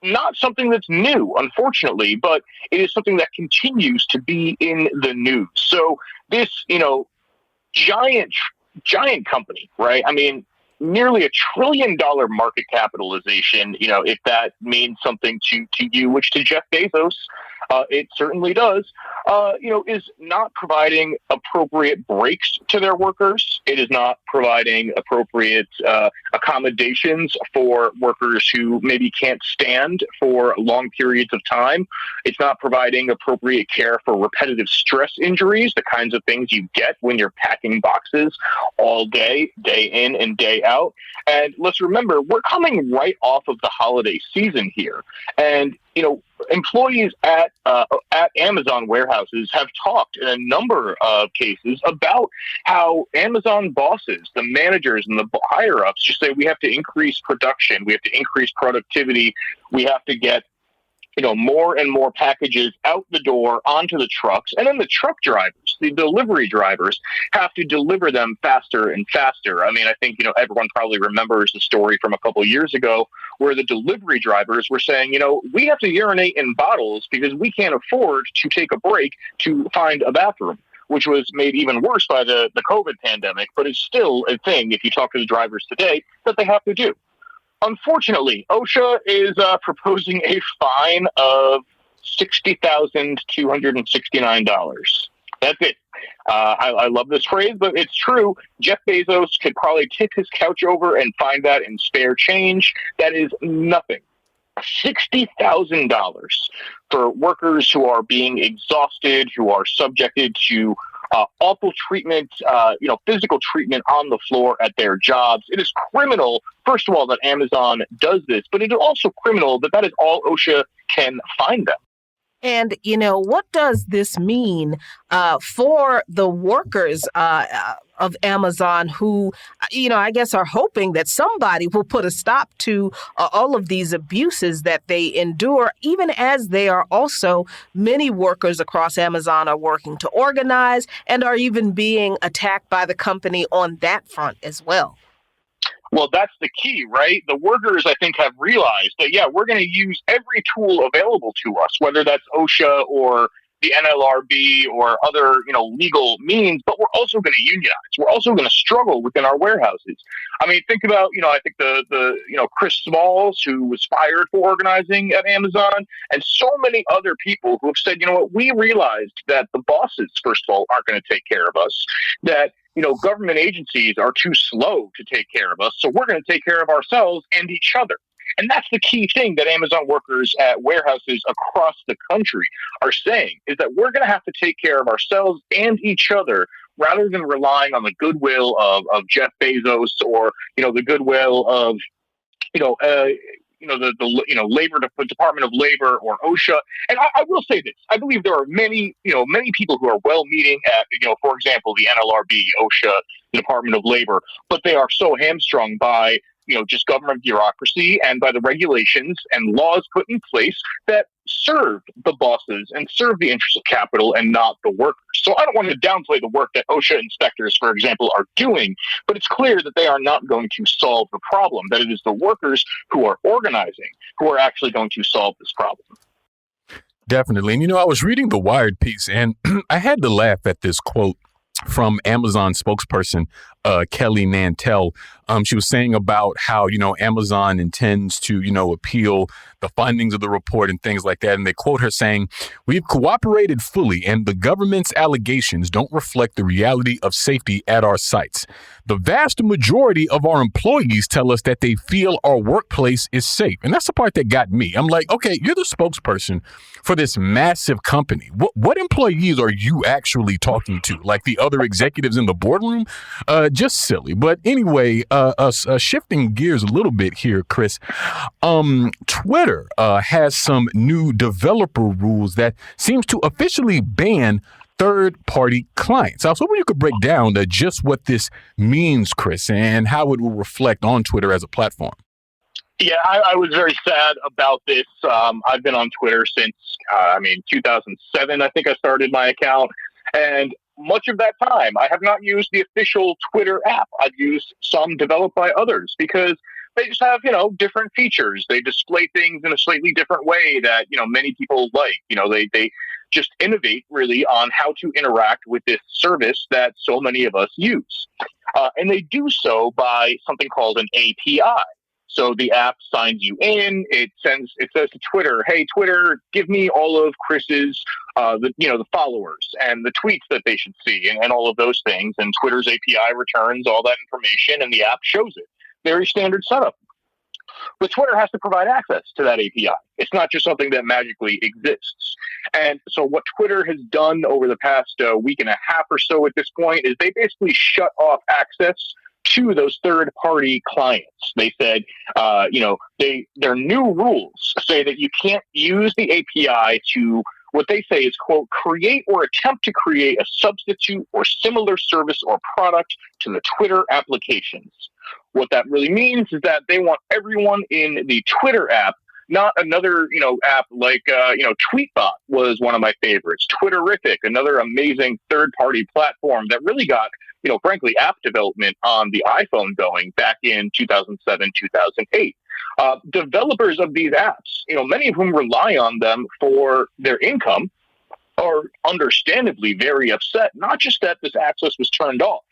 Speaker 6: not something that's new, unfortunately, but it is something that continues to be in the news. So this, giant company, right? I mean, nearly $1 trillion market capitalization, if that means something to you, which to Jeff Bezos, it certainly does, is not providing appropriate breaks to their workers. It is not providing appropriate accommodations for workers who maybe can't stand for long periods of time. It's not providing appropriate care for repetitive stress injuries, the kinds of things you get when you're packing boxes all day, day in and day out. And let's remember, we're coming right off of the holiday season here. And, employees at Amazon warehouses have talked in a number of cases about how Amazon bosses, the managers and the higher-ups, just say we have to increase production, we have to increase productivity, we have to get more and more packages out the door onto the trucks. And then the truck drivers, the delivery drivers, have to deliver them faster and faster. I mean, I think, everyone probably remembers the story from a couple of years ago where the delivery drivers were saying, we have to urinate in bottles because we can't afford to take a break to find a bathroom, which was made even worse by the COVID pandemic, but it's still a thing, if you talk to the drivers today, that they have to do. Unfortunately, OSHA is proposing a fine of $60,269. That's it. I love this phrase, but it's true. Jeff Bezos could probably tip his couch over and find that in spare change. That is nothing. $60,000 for workers who are being exhausted, who are subjected to awful treatment, physical treatment on the floor at their jobs. It is criminal, first of all, that Amazon does this, but it is also criminal that is all OSHA can find them.
Speaker 2: And, what does this mean for the workers of Amazon who, I guess are hoping that somebody will put a stop to all of these abuses that they endure, even as they are also, many workers across Amazon are working to organize and are even being attacked by the company on that front as well.
Speaker 6: Well, that's the key, right? The workers, I think, have realized that, we're going to use every tool available to us, whether that's OSHA or the NLRB or other, legal means, but we're also going to unionize. We're also going to struggle within our warehouses. I mean, think about, I think the Chris Smalls, who was fired for organizing at Amazon, and so many other people who have said, we realized that the bosses, first of all, aren't going to take care of us, that government agencies are too slow to take care of us. So we're going to take care of ourselves and each other. And that's the key thing that Amazon workers at warehouses across the country are saying, is that we're going to have to take care of ourselves and each other rather than relying on the goodwill of Jeff Bezos or, the goodwill of, the labor Department of Labor or OSHA. And I will say this: I believe there are many people who are well-meaning at, for example, the NLRB, OSHA, the Department of Labor, but they are so hamstrung by just government bureaucracy and by the regulations and laws put in place that serve the bosses and serve the interests of capital and not the workers. So I don't want to downplay the work that OSHA inspectors, for example, are doing, but it's clear that they are not going to solve the problem, that it is the workers who are organizing who are actually going to solve this problem.
Speaker 1: Definitely. And, I was reading the Wired piece and I had to laugh at this quote from Amazon spokesperson Kelly Nantel. She was saying about how, Amazon intends to, appeal the findings of the report and things like that. And they quote her saying, "We've cooperated fully and the government's allegations don't reflect the reality of safety at our sites. The vast majority of our employees tell us that they feel our workplace is safe." And that's the part that got me. I'm like, okay, you're the spokesperson for this massive company. What employees are you actually talking to? Like the other executives in the boardroom? Just silly. But anyway, shifting gears a little bit here, Chris. Twitter has some new developer rules that seems to officially ban third-party clients. I was hoping you could break down just what this means, Chris, and how it will reflect on Twitter as a platform.
Speaker 6: Yeah, I was very sad about this. I've been on Twitter since, 2007, I think I started my account. And much of that time, I have not used the official Twitter app. I've used some developed by others because they just have, different features. They display things in a slightly different way that, many people like. They just innovate really on how to interact with this service that so many of us use. And they do so by something called an API. So the app signs you in. It says to Twitter, "Hey, Twitter, give me all of Chris's, the followers and the tweets that they should see, and all of those things." And Twitter's API returns all that information, and the app shows it. Very standard setup. But Twitter has to provide access to that API. It's not just something that magically exists. And so what Twitter has done over the past week and a half or so at this point is they basically shut off access to those third-party clients. They said, their new rules say that you can't use the API to what they say is, quote, "create or attempt to create a substitute or similar service or product to the Twitter applications." What that really means is that they want everyone in the Twitter app, not another, app like, Tweetbot was one of my favorites. Twitterrific, another amazing third-party platform that really got, frankly, app development on the iPhone going back in 2007, 2008. Developers of these apps, many of whom rely on them for their income, are understandably very upset, not just that this access was turned off,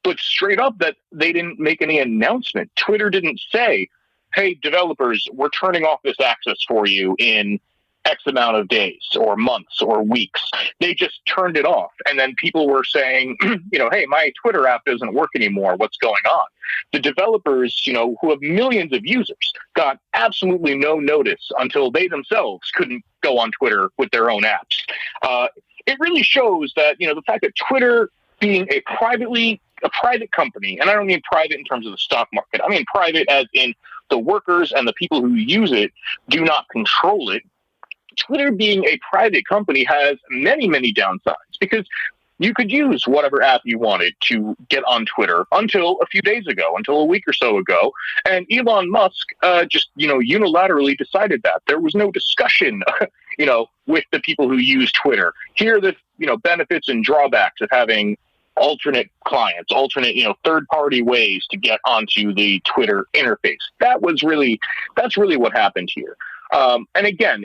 Speaker 6: but straight up that they didn't make any announcement. Twitter didn't say, "Hey, developers, we're turning off this access for you in X amount of days or months or weeks." They just turned it off. And then people were saying, "Hey, my Twitter app doesn't work anymore. What's going on?" The developers, who have millions of users, got absolutely no notice until they themselves couldn't go on Twitter with their own apps. It really shows that, the fact that Twitter, being a private company, and I don't mean private in terms of the stock market, I mean private as in the workers and the people who use it do not control it. Twitter, being a private company, has many, many downsides because you could use whatever app you wanted to get on Twitter until a few days ago, until a week or so ago. And Elon Musk just, unilaterally decided that. There was no discussion, with the people who use Twitter. Here are the, benefits and drawbacks of having alternate clients, third-party ways to get onto the Twitter interface. That's really what happened here. And again,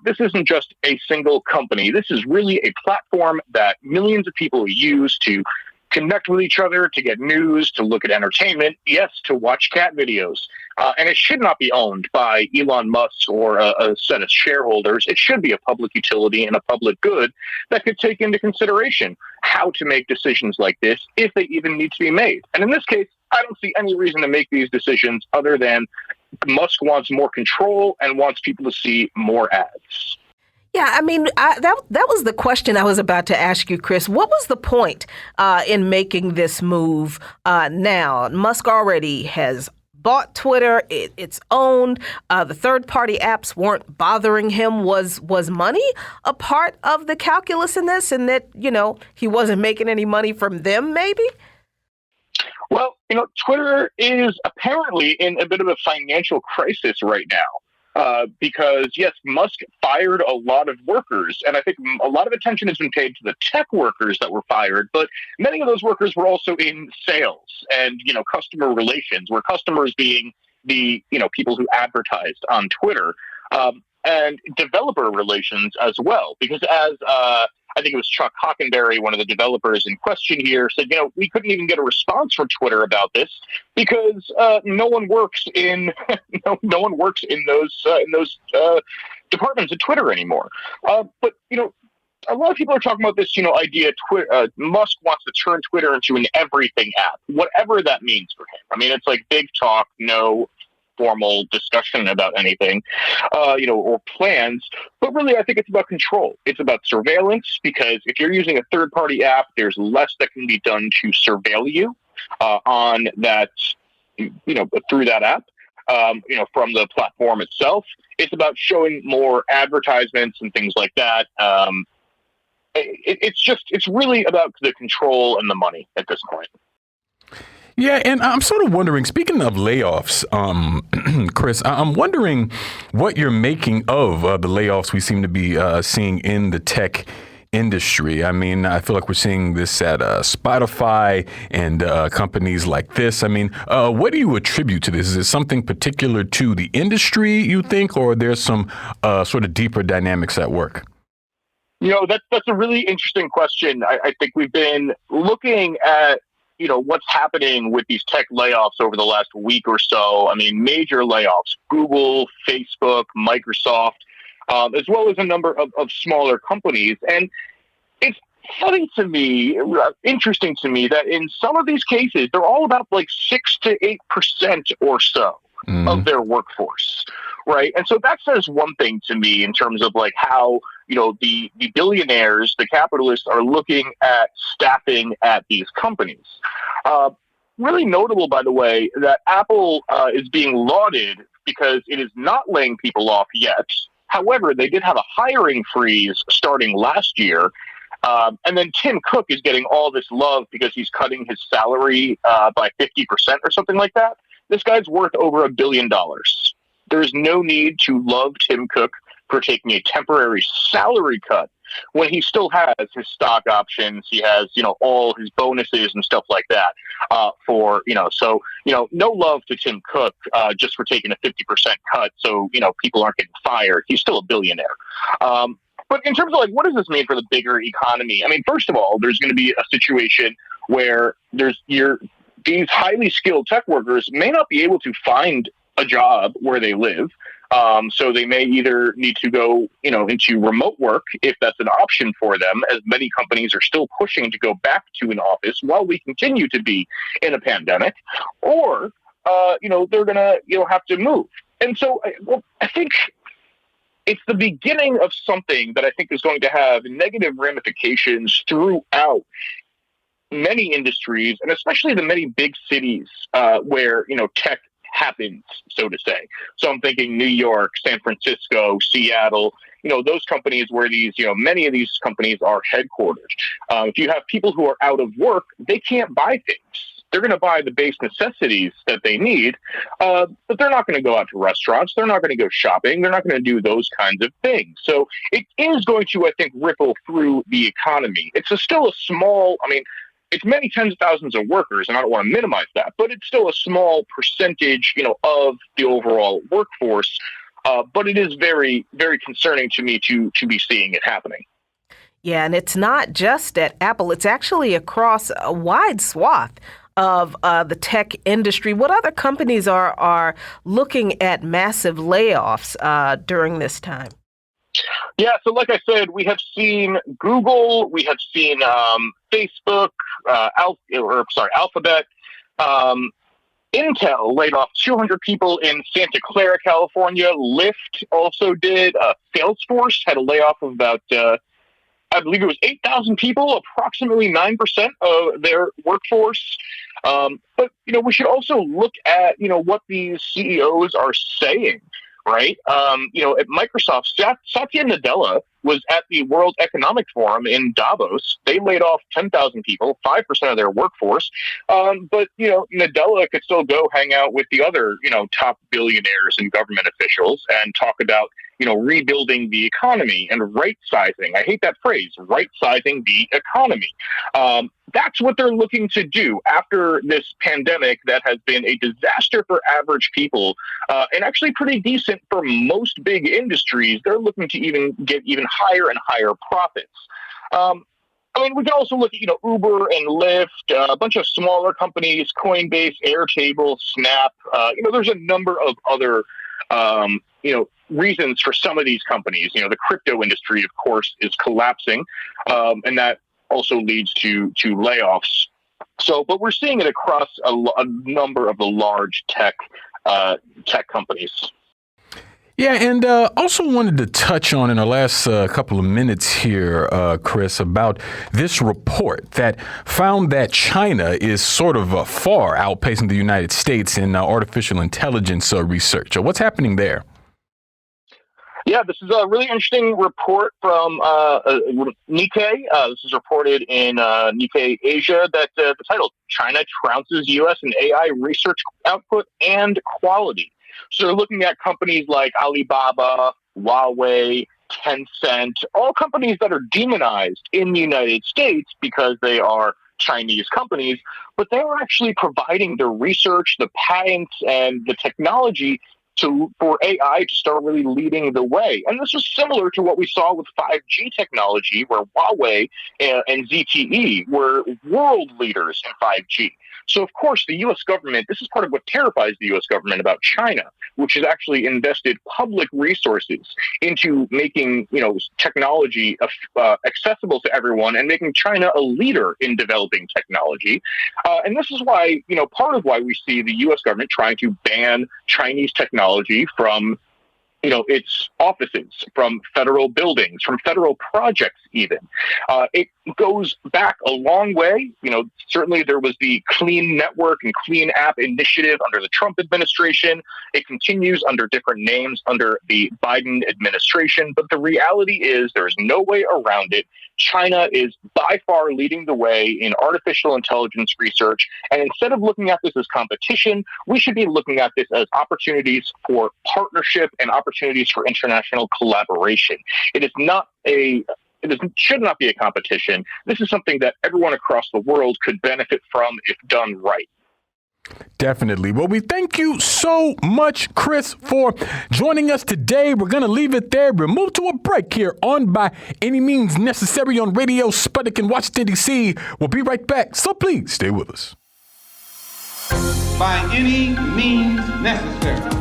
Speaker 6: this isn't just a single company. This is really a platform that millions of people use to connect with each other, to get news, to look at entertainment, yes, to watch cat videos. And it should not be owned by Elon Musk or a set of shareholders. It should be a public utility and a public good that could take into consideration how to make decisions like this, if they even need to be made. And in this case, I don't see any reason to make these decisions other than Musk wants more control and wants people to see more ads.
Speaker 2: Yeah, I mean, that was the question I was about to ask you, Chris. What was the point in making this move now? Musk already has bought Twitter. It's owned. The third-party apps weren't bothering him. Was money a part of the calculus in this, and that, he wasn't making any money from them, maybe?
Speaker 6: Well, Twitter is apparently in a bit of a financial crisis right now. Because, yes, Musk fired a lot of workers, and I think a lot of attention has been paid to the tech workers that were fired, but many of those workers were also in sales and, customer relations, where customers being the, people who advertised on Twitter, and developer relations as well. Because as I think it was Chuck Hockenberry, one of the developers in question here, said, we couldn't even get a response from Twitter about this because no one works in no one works in those departments at Twitter anymore. But a lot of people are talking about this, idea. Musk wants to turn Twitter into an everything app, whatever that means for him. I mean, it's like big talk, no formal discussion about anything, or plans. But really, I think it's about control. It's about surveillance, because if you're using a third-party app, there's less that can be done to surveil you on that, through that app. From the platform itself. It's about showing more advertisements and things like that. It's really about the control and the money at this point.
Speaker 1: Yeah, and I'm sort of wondering, speaking of layoffs, Chris, I'm wondering what you're making of the layoffs we seem to be seeing in the tech industry. I mean, I feel like we're seeing this at Spotify and companies like this. I mean, what do you attribute to this? Is it something particular to the industry, you think, or there's some sort of deeper dynamics at work?
Speaker 6: That's a really interesting question. I think we've been looking at, what's happening with these tech layoffs over the last week or so. I mean, major layoffs, Google, Facebook, Microsoft, as well as a number of smaller companies. And it's funny to me, interesting to me, that in some of these cases, they're all about like 6 to 8% or so of their workforce, right? And so that says one thing to me in terms of like how, the billionaires, the capitalists are looking at staffing at these companies. Really notable, by the way, that Apple is being lauded because it is not laying people off yet. However, they did have a hiring freeze starting last year. And then Tim Cook is getting all this love because he's cutting his salary by 50% or something like that. This guy's worth over $1 billion. There's no need to love Tim Cook for taking a temporary salary cut when he still has his stock options. He has, all his bonuses and stuff like that so no love to Tim Cook just for taking a 50% cut. So, people aren't getting fired. He's still a billionaire. But in terms of like, what does this mean for the bigger economy? I mean, first of all, there's going to be a situation where these highly skilled tech workers may not be able to find a job where they live. So they may either need to go, into remote work if that's an option for them, as many companies are still pushing to go back to an office while we continue to be in a pandemic, or, they're going to, have to move. And so I think it's the beginning of something that I think is going to have negative ramifications throughout many industries, and especially the many big cities where, tech happens, so to say. So I'm thinking New York, San Francisco, Seattle, those companies where these, many of these companies are headquartered. If you have people who are out of work, they can't buy things. They're going to buy the base necessities that they need, but they're not going to go out to restaurants. They're not going to go shopping. They're not going to do those kinds of things. So it is going to, I think, ripple through the economy. It's still a small, it's many tens of thousands of workers, and I don't want to minimize that, but it's still a small percentage, of the overall workforce. But it is very, very concerning to me to be seeing it happening.
Speaker 2: Yeah, and it's not just at Apple. It's actually across a wide swath of the tech industry. What other companies are looking at massive layoffs during this time?
Speaker 6: Yeah, so like I said, we have seen Google, we have seen Facebook, Alphabet. Intel laid off 200 people in Santa Clara, California. Lyft also did. Salesforce had a layoff of about, I believe it was 8,000 people, approximately 9% of their workforce. But, we should also look at, what these CEOs are saying. Right. At Microsoft, Satya Nadella was at the World Economic Forum in Davos. They laid off 10,000 people, 5% of their workforce. But, Nadella could still go hang out with the other, top billionaires and government officials and talk about, rebuilding the economy and right-sizing. I hate that phrase, right-sizing the economy. That's what they're looking to do after this pandemic that has been a disaster for average people and actually pretty decent for most big industries. They're looking to even get even higher and higher profits. I mean, we can also look at, Uber and Lyft, a bunch of smaller companies, Coinbase, Airtable, Snap. There's a number of other, reasons for some of these companies. The crypto industry, of course, is collapsing, and that also leads to layoffs. But we're seeing it across a number of the large tech companies.
Speaker 1: Yeah, and also wanted to touch on in our last couple of minutes here, Chris, about this report that found that China is sort of far outpacing the United States in artificial intelligence research. What's happening there?
Speaker 6: Yeah, this is a really interesting report from Nikkei. This is reported in Nikkei Asia that the title, China trounces U.S. in AI research output and quality. So they're looking at companies like Alibaba, Huawei, Tencent, all companies that are demonized in the United States because they are Chinese companies, but they are actually providing the research, the patents, and the technology for AI to start really leading the way. And this was similar to what we saw with 5G technology, where Huawei and ZTE were world leaders in 5G. So, of course, the U.S. government, this is part of what terrifies the U.S. government about China, which has actually invested public resources into making, technology accessible to everyone and making China a leader in developing technology. And this is why, part of why we see the U.S. government trying to ban Chinese technology from its offices, from federal buildings, from federal projects even. It goes back a long way. Certainly there was the Clean Network and Clean App Initiative under the Trump administration. It continues under different names under the Biden administration. But the reality is there's no way around it. China is by far leading the way in artificial intelligence research. And instead of looking at this as competition, we should be looking at this as opportunities for partnership and opportunities for international collaboration. It should not be a competition. This is something that everyone across the world could benefit from if done right.
Speaker 1: Definitely. Well, we thank you so much, Chris, for joining us today. We're going to leave it there. We'll move to a break here on By Any Means Necessary on Radio Sputnik in Washington, D.C. We'll be right back, so please stay with us.
Speaker 3: By any means necessary.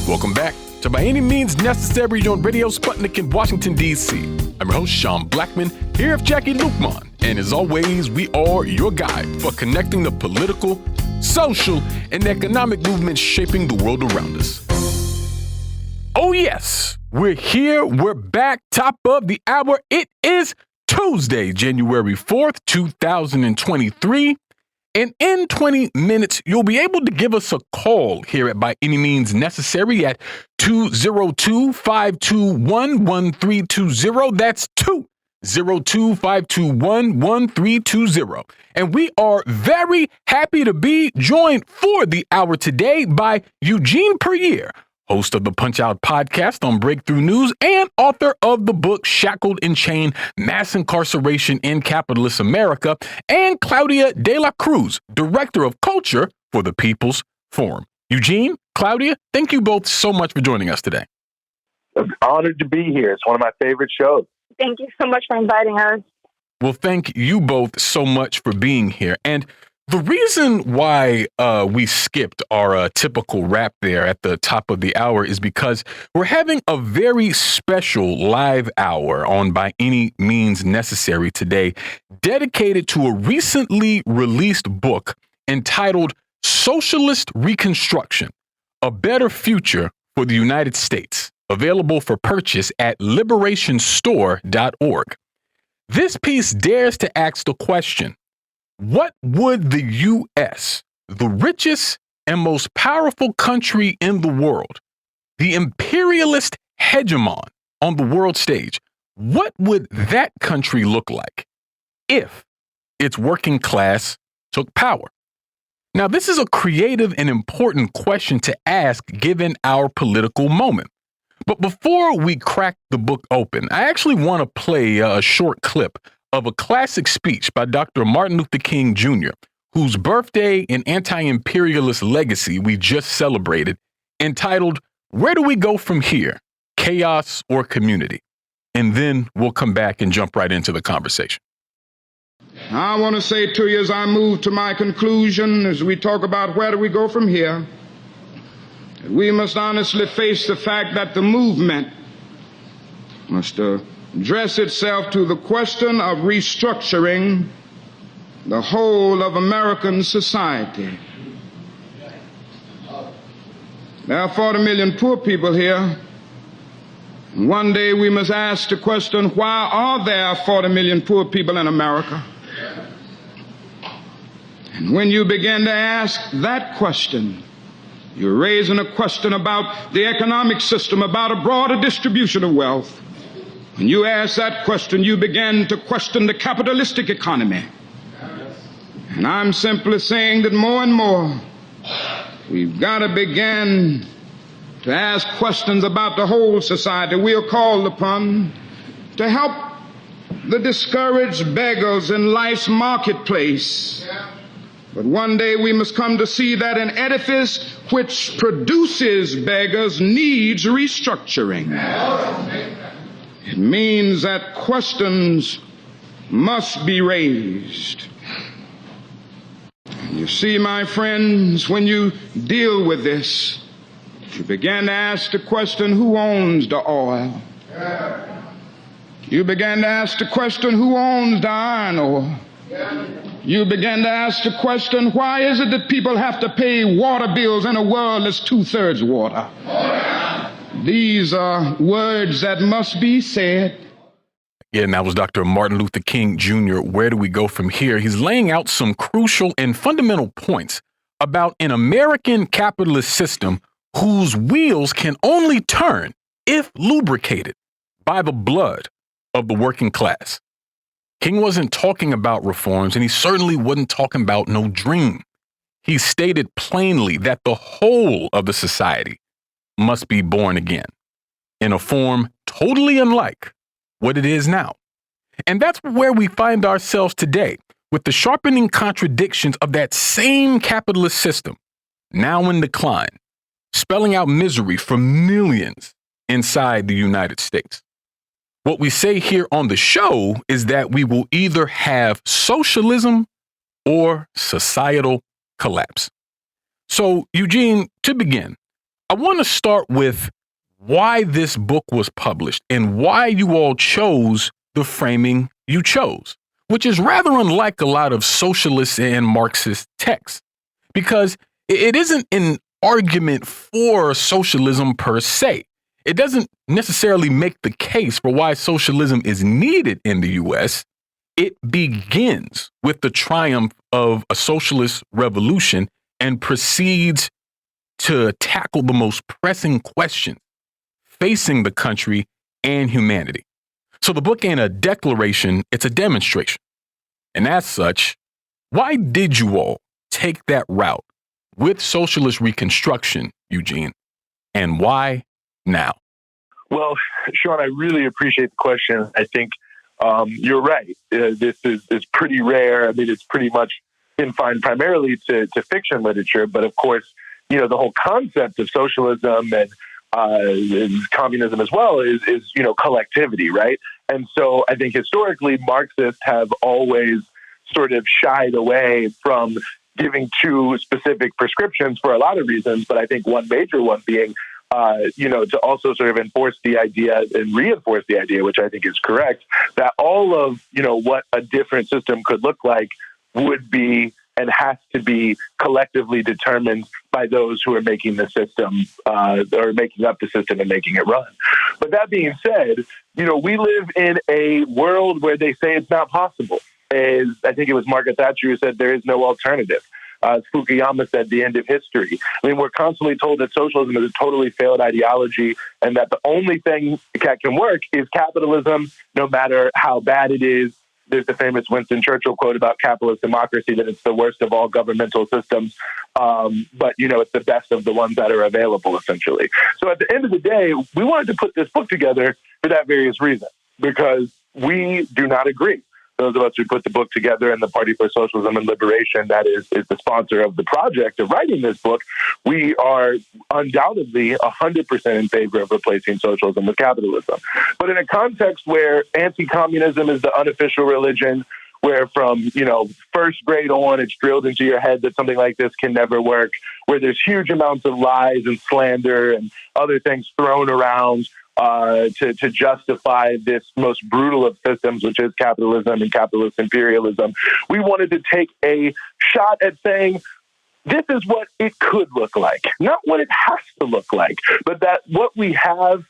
Speaker 1: Welcome back to By Any Means Necessary on Radio Sputnik in Washington, D.C. I'm your host, Sean Blackman, here with Jackie Lukman. And as always, we are your guide for connecting the political, social, and economic movements shaping the world around us. Oh, yes, we're here. We're back. Top of the hour. It is Tuesday, January 4th, 2023. And in 20 minutes, you'll be able to give us a call here at By Any Means Necessary at 202-521-1320. That's 202-521-1320. And we are very happy to be joined for the hour today by Eugene Puryear, host of the Punch Out podcast on Breakthrough News and author of the book Shackled and Chained: Mass Incarceration in Capitalist America, and Claudia De La Cruz, director of culture for the People's Forum. Eugene, Claudia, thank you both so much for joining us today.
Speaker 7: I'm honored to be here. It's one of my favorite shows.
Speaker 8: Thank you so much for inviting us.
Speaker 1: Well, thank you both so much for being here. And the reason why we skipped our typical wrap there at the top of the hour is because we're having a very special live hour on By Any Means Necessary today, dedicated to a recently released book entitled Socialist Reconstruction: A Better Future for the United States, available for purchase at liberationstore.org. This piece dares to ask the question, what would the U.S., the richest and most powerful country in the world, the imperialist hegemon on the world stage, what would that country look like if its working class took power? Now, this is a creative and important question to ask given our political moment. But before we crack the book open, I actually want to play a short clip of a classic speech by Dr. Martin Luther King Jr., whose birthday and anti-imperialist legacy we just celebrated, entitled, "Where Do We Go From Here? Chaos or Community?" And then we'll come back and jump right into the conversation.
Speaker 9: I want to say to you as I move to my conclusion, as we talk about where do we go from here, we must honestly face the fact that the movement must address itself to the question of restructuring the whole of American society. There are 40 million poor people here. One day we must ask the question, why are there 40 million poor people in America? And when you begin to ask that question, you're raising a question about the economic system, about a broader distribution of wealth. When you ask that question, you begin to question the capitalistic economy. And I'm simply saying that more and more, we've got to begin to ask questions about the whole society. We are called upon to help the discouraged beggars in life's marketplace. But one day we must come to see that an edifice which produces beggars needs restructuring. It means that questions must be raised. You see, my friends, when you deal with this, you begin to ask the question, who owns the oil? You begin to ask the question, who owns the iron ore? You begin to ask the question, why is it that people have to pay water bills in a world that's 2/3 water? These are words that must be said.
Speaker 1: Yeah, and that was Dr. Martin Luther King Jr. Where do we go from here? He's laying out some crucial and fundamental points about an American capitalist system whose wheels can only turn if lubricated by the blood of the working class. King wasn't talking about reforms, and he certainly wasn't talking about no dream. He stated plainly that the whole of the society must be born again in a form totally unlike what it is now. And that's where we find ourselves today, with the sharpening contradictions of that same capitalist system, now in decline, spelling out misery for millions inside the United States. What we say here on the show is that we will either have socialism or societal collapse. So, Eugene, to begin, I want to start with why this book was published and why you all chose the framing you chose, which is rather unlike a lot of socialist and Marxist texts, because it isn't an argument for socialism per se. It doesn't necessarily make the case for why socialism is needed in the U.S. It begins with the triumph of a socialist revolution and proceeds to tackle the most pressing questions facing the country and humanity. So the book ain't a declaration, it's a demonstration. And as such, why did you all take that route with socialist reconstruction, Eugene? And why now?
Speaker 7: Well, Sean, I really appreciate the question. I think you're right. This is pretty rare. I mean, it's pretty much confined primarily to fiction literature. But of course, the whole concept of socialism and communism as well is collectivity, right? And so I think historically Marxists have always sort of shied away from giving too specific prescriptions for a lot of reasons. But I think one major one being, to also sort of enforce the idea and reinforce the idea, which I think is correct, that all of, what a different system could look like would be and has to be collectively determined by those who are making the system or making up the system and making it run. But that being said, we live in a world where they say it's not possible. As I think it was Margaret Thatcher who said there is no alternative. Fukuyama said the end of history. I mean, we're constantly told that socialism is a totally failed ideology and that the only thing that can work is capitalism, no matter how bad it is. There's the famous Winston Churchill quote about capitalist democracy, that it's the worst of all governmental systems. But, it's the best of the ones that are available, essentially. So at the end of the day, we wanted to put this book together for that various reason, because we do not agree those of us who put the book together, and the Party for Socialism and Liberation, that is the sponsor of the project of writing this book, we are undoubtedly 100% in favor of replacing socialism with capitalism. But in a context where anti-communism is the unofficial religion, where from, first grade on, it's drilled into your head that something like this can never work, where there's huge amounts of lies and slander and other things thrown around to justify this most brutal of systems, which is capitalism and capitalist imperialism. We wanted to take a shot at saying, this is what it could look like, not what it has to look like, but that what we have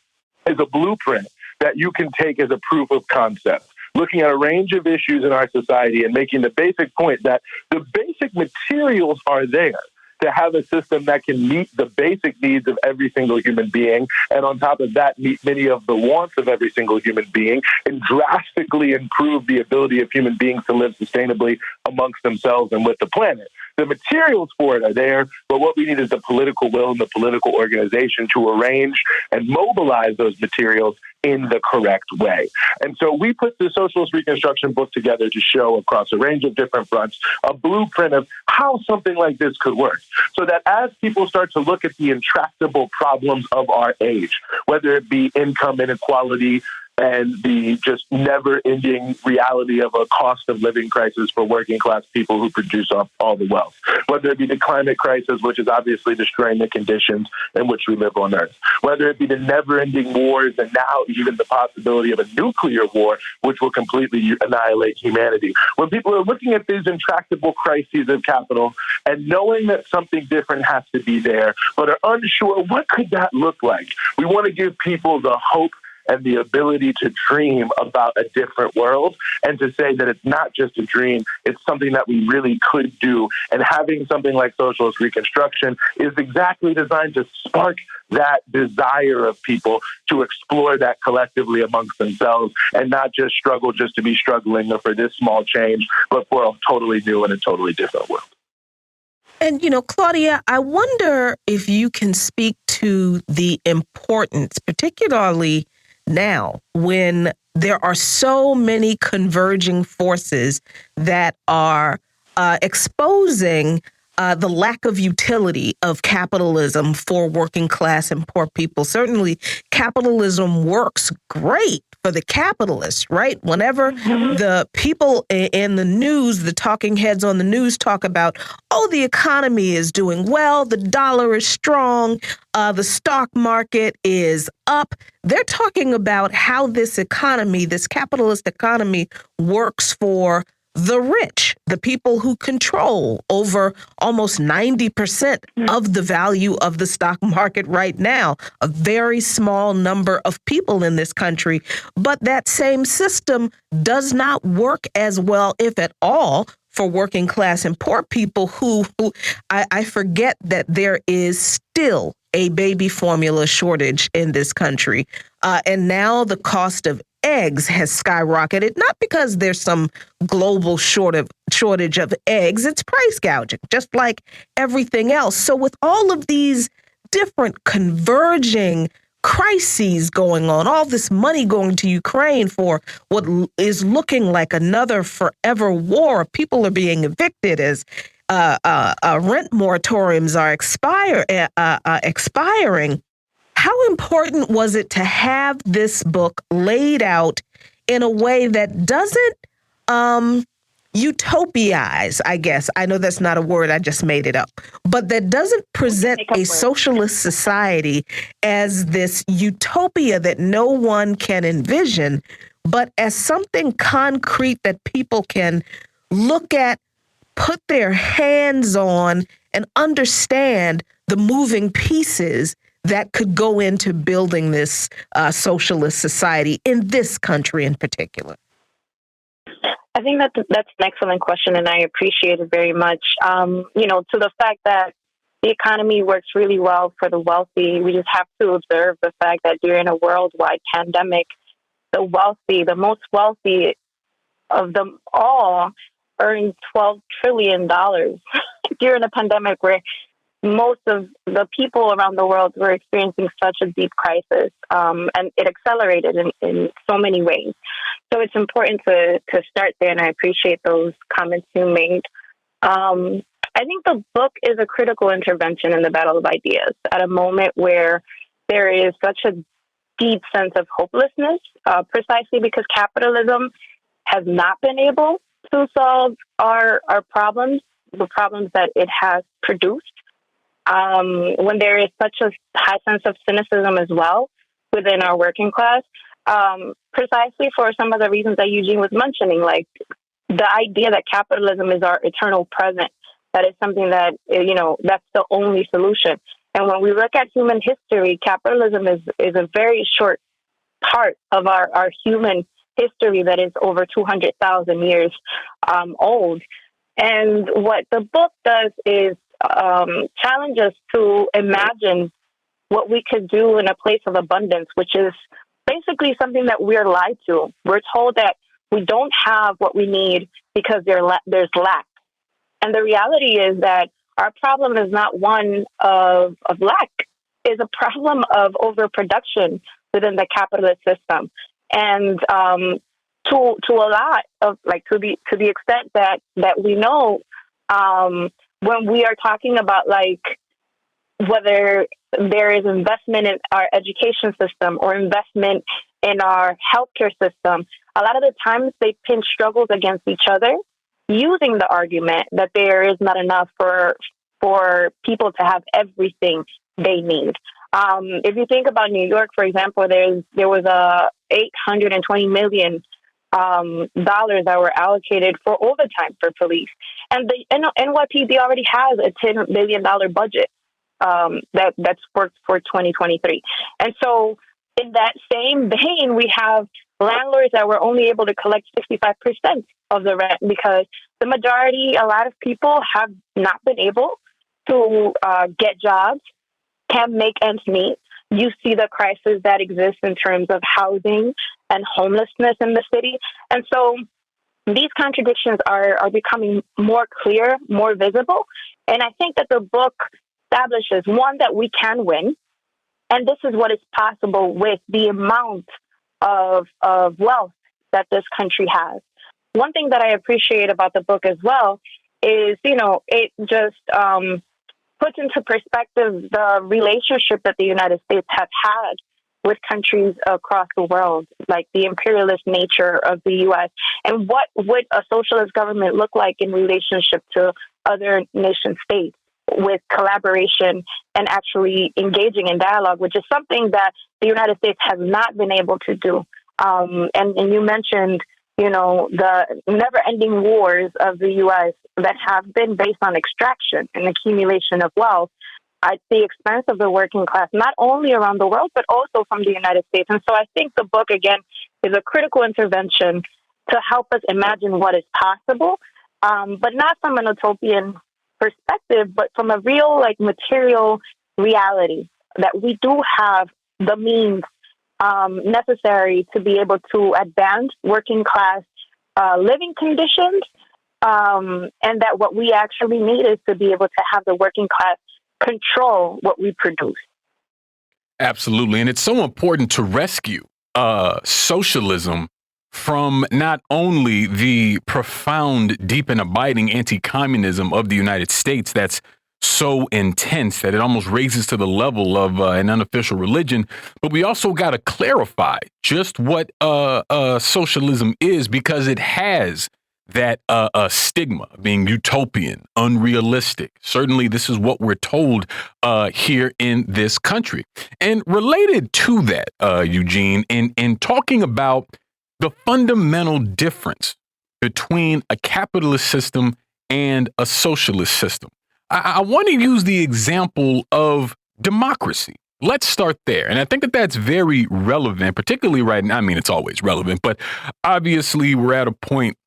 Speaker 7: is a blueprint that you can take as a proof of concept, looking at a range of issues in our society and making the basic point that the basic materials are there to have a system that can meet the basic needs of every single human being, and on top of that, meet many of the wants of every single human being, and drastically improve the ability of human beings to live sustainably amongst themselves and with the planet. The materials for it are there, but what we need is the political will and the political organization to arrange and mobilize those materials in the correct way. And so we put the Socialist Reconstruction book together to show across a range of different fronts a blueprint of how something like this could work. So that as people start to look at the intractable problems of our age, whether it be income inequality, and the just never-ending reality of a cost of living crisis for working-class people who produce all the wealth, whether it be the climate crisis, which is obviously destroying the conditions in which we live on Earth, whether it be the never-ending wars and now even the possibility of a nuclear war, which will completely annihilate humanity. When people are looking at these intractable crises of capital and knowing that something different has to be there, but are unsure, what could that look like? We want to give people the hope and the ability to dream about a different world, and to say that it's not just a dream, it's something that we really could do. And having something like Socialist Reconstruction is exactly designed to spark that desire of people to explore that collectively amongst themselves, and not just struggle just to be struggling for this small change, but for a totally new and a totally different world.
Speaker 2: And, Claudia, I wonder if you can speak to the importance, particularly now, when there are so many converging forces that are exposing the lack of utility of capitalism for working class and poor people. Certainly, capitalism works great for the capitalists, right? Whenever the people in the news, the talking heads on the news talk about, the economy is doing well, the dollar is strong, the stock market is up, they're talking about how this economy, this capitalist economy, works for the rich, the people who control over almost 90% of the value of the stock market right now, a very small number of people in this country. But that same system does not work as well, if at all, for working class and poor people who I forget that there is still a baby formula shortage in this country. And now the cost of eggs has skyrocketed, not because there's some global shortage of eggs, it's price gouging, just like everything else. So with all of these different converging crises going on, all this money going to Ukraine for what is looking like another forever war, people are being evicted as rent moratoriums are expiring. How important was it to have this book laid out in a way that doesn't utopize, I guess? I know that's not a word, I just made it up. But that doesn't present a socialist society as this utopia that no one can envision, but as something concrete that people can look at, put their hands on, and understand the moving pieces that could go into building this socialist society in this country in particular?
Speaker 8: I think that's an excellent question, and I appreciate it very much. To the fact that the economy works really well for the wealthy, we just have to observe the fact that during a worldwide pandemic, the wealthy, the most wealthy of them all, earned $12 trillion during a pandemic where most of the people around the world were experiencing such a deep crisis, and it accelerated in so many ways. So it's important to start there, and I appreciate those comments you made. I think the book is a critical intervention in the battle of ideas at a moment where there is such a deep sense of hopelessness, precisely because capitalism has not been able to solve our problems, the problems that it has produced. When there is such a high sense of cynicism as well within our working class, precisely for some of the reasons that Eugene was mentioning, like the idea that capitalism is our eternal present, that is something that, that's the only solution. And when we look at human history, capitalism is a very short part of our human history that is over 200,000 years old. And what the book does is challenge us to imagine what we could do in a place of abundance, which is basically something that we're lied to. We're told that we don't have what we need because there's lack. And the reality is that our problem is not one of lack, it's a problem of overproduction within the capitalist system. And to a lot of, like, to the extent that we know, when we are talking about, like, whether there is investment in our education system or investment in our healthcare system, a lot of the times they pin struggles against each other, using the argument that there is not enough for people to have everything they need. If you think about New York, for example, there was a $820 million that were allocated for overtime for police, and the NYPD already has a $10 billion budget that's worked for 2023. And so, in that same vein, we have landlords that were only able to collect 65% of the rent because the majority, a lot of people have not been able to get jobs, can't make ends meet. You see the crisis that exists in terms of housing and homelessness in the city. And so these contradictions are becoming more clear, more visible. And I think that the book establishes, one, that we can win. And this is what is possible with the amount of wealth that this country has. One thing that I appreciate about the book as well is, it just puts into perspective the relationship that the United States have had with countries across the world, like the imperialist nature of the U.S. and what would a socialist government look like in relationship to other nation states, with collaboration and actually engaging in dialogue, which is something that the United States has not been able to do. And you mentioned, the never-ending wars of the U.S. that have been based on extraction and accumulation of wealth at the expense of the working class, not only around the world, but also from the United States. And so I think the book, again, is a critical intervention to help us imagine what is possible, but not from an utopian perspective, but from a real, material reality, that we do have the means necessary to be able to advance working class living conditions, and that what we actually need is to be able to have the working class control what we produce.
Speaker 1: Absolutely. And it's so important to rescue socialism from not only the profound, deep and abiding anti-communism of the United States that's so intense that it almost raises to the level of an unofficial religion, but we also got to clarify just what socialism is, because it has that stigma, being utopian, unrealistic. Certainly, this is what we're told here in this country. And related to that, Eugene, in talking about the fundamental difference between a capitalist system and a socialist system, I want to use the example of democracy. Let's start there. And I think that that's very relevant, particularly right now. I mean, it's always relevant, but obviously we're at a point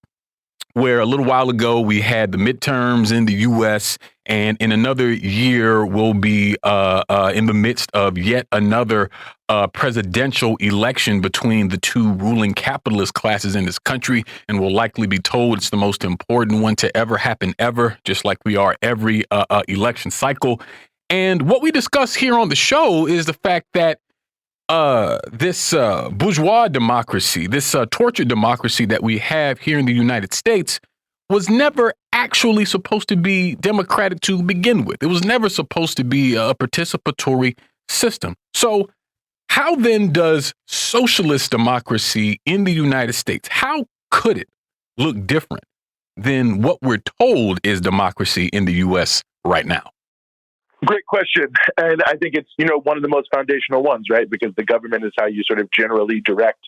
Speaker 1: where a little while ago we had the midterms in the U.S., and in another year we'll be in the midst of yet another presidential election between the two ruling capitalist classes in this country, and we'll likely be told it's the most important one to ever happen ever, just like we are every election cycle. And what we discuss here on the show is the fact that this bourgeois democracy, this tortured democracy that we have here in the United States was never actually supposed to be democratic to begin with. It was never supposed to be a participatory system. So how then does socialist democracy in the United States, how could it look different than what we're told is democracy in the U.S. right now?
Speaker 7: Great question. And I think it's, one of the most foundational ones, right? Because the government is how you sort of generally direct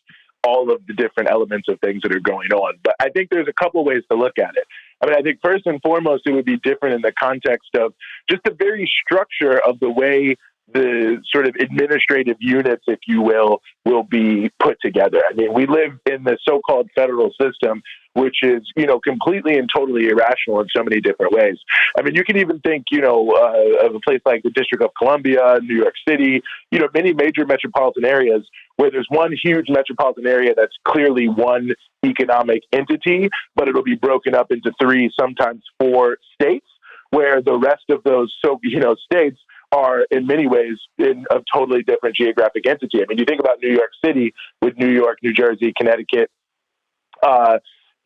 Speaker 7: all of the different elements of things that are going on. But I think there's a couple ways to look at it. I mean, I think first and foremost, it would be different in the context of just the very structure of the way the sort of administrative units, if you will be put together. I mean, we live in the so-called federal system, which is, completely and totally irrational in so many different ways. I mean, you can even think, of a place like the District of Columbia, New York City, many major metropolitan areas where there's one huge metropolitan area that's clearly one economic entity, but it'll be broken up into 3, sometimes 4 states, where the rest of those, states are in many ways in a totally different geographic entity. I mean, you think about New York City with New York, New Jersey, Connecticut,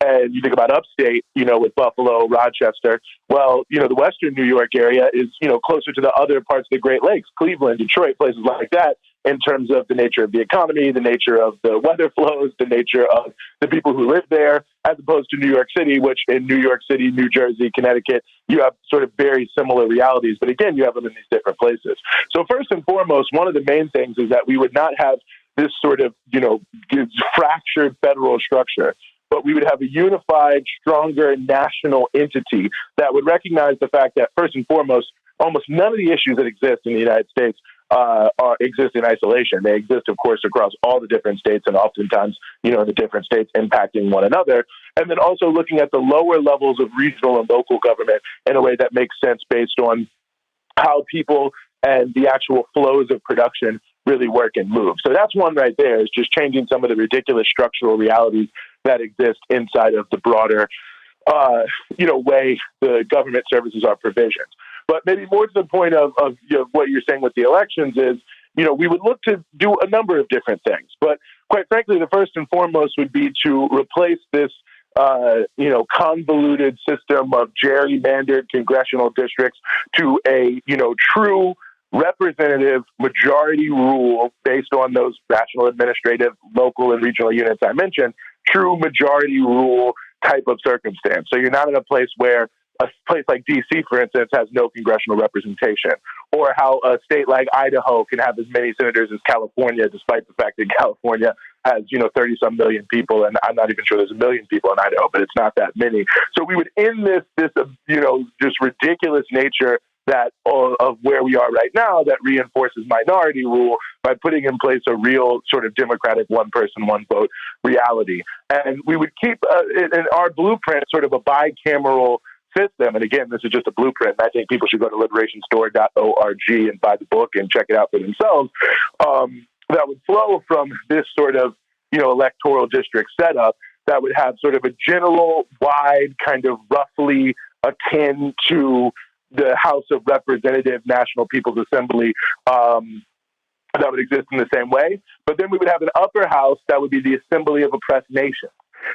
Speaker 7: and you think about upstate, with Buffalo, Rochester. Well, the Western New York area is, closer to the other parts of the Great Lakes, Cleveland, Detroit, places like that, in terms of the nature of the economy, the nature of the weather flows, the nature of the people who live there, as opposed to New York City, which in New York City, New Jersey, Connecticut, you have sort of very similar realities. But again, you have them in these different places. So first and foremost, one of the main things is that we would not have this sort of, fractured federal structure, but we would have a unified, stronger national entity that would recognize the fact that, first and foremost, almost none of the issues that exist in the United States exist in isolation. They exist, of course, across all the different states and oftentimes, the different states impacting one another. And then also looking at the lower levels of regional and local government in a way that makes sense based on how people and the actual flows of production really work and move. So that's one right there, is just changing some of the ridiculous structural realities that exist inside of the broader, way the government services are provisioned. But maybe more to the point of what you're saying with the elections is, we would look to do a number of different things. But quite frankly, the first and foremost would be to replace this, convoluted system of gerrymandered congressional districts to a, true representative majority rule based on those national, administrative, local, and regional units I mentioned, true majority rule type of circumstance. So you're not in a place where a place like D.C., for instance, has no congressional representation, or how a state like Idaho can have as many senators as California, despite the fact that California has, 30-some million people, and I'm not even sure there's a million people in Idaho, but it's not that many. So we would end this just ridiculous nature that of where we are right now that reinforces minority rule by putting in place a real sort of democratic one person, one vote reality. And we would keep in our blueprint sort of a bicameral system. And again, this is just a blueprint. I think people should go to liberationstore.org and buy the book and check it out for themselves. That would flow from this sort of, electoral district setup that would have sort of a general, wide, kind of roughly akin to the House of Representatives, National People's Assembly, that would exist in the same way. But then we would have an upper house that would be the Assembly of Oppressed Nations.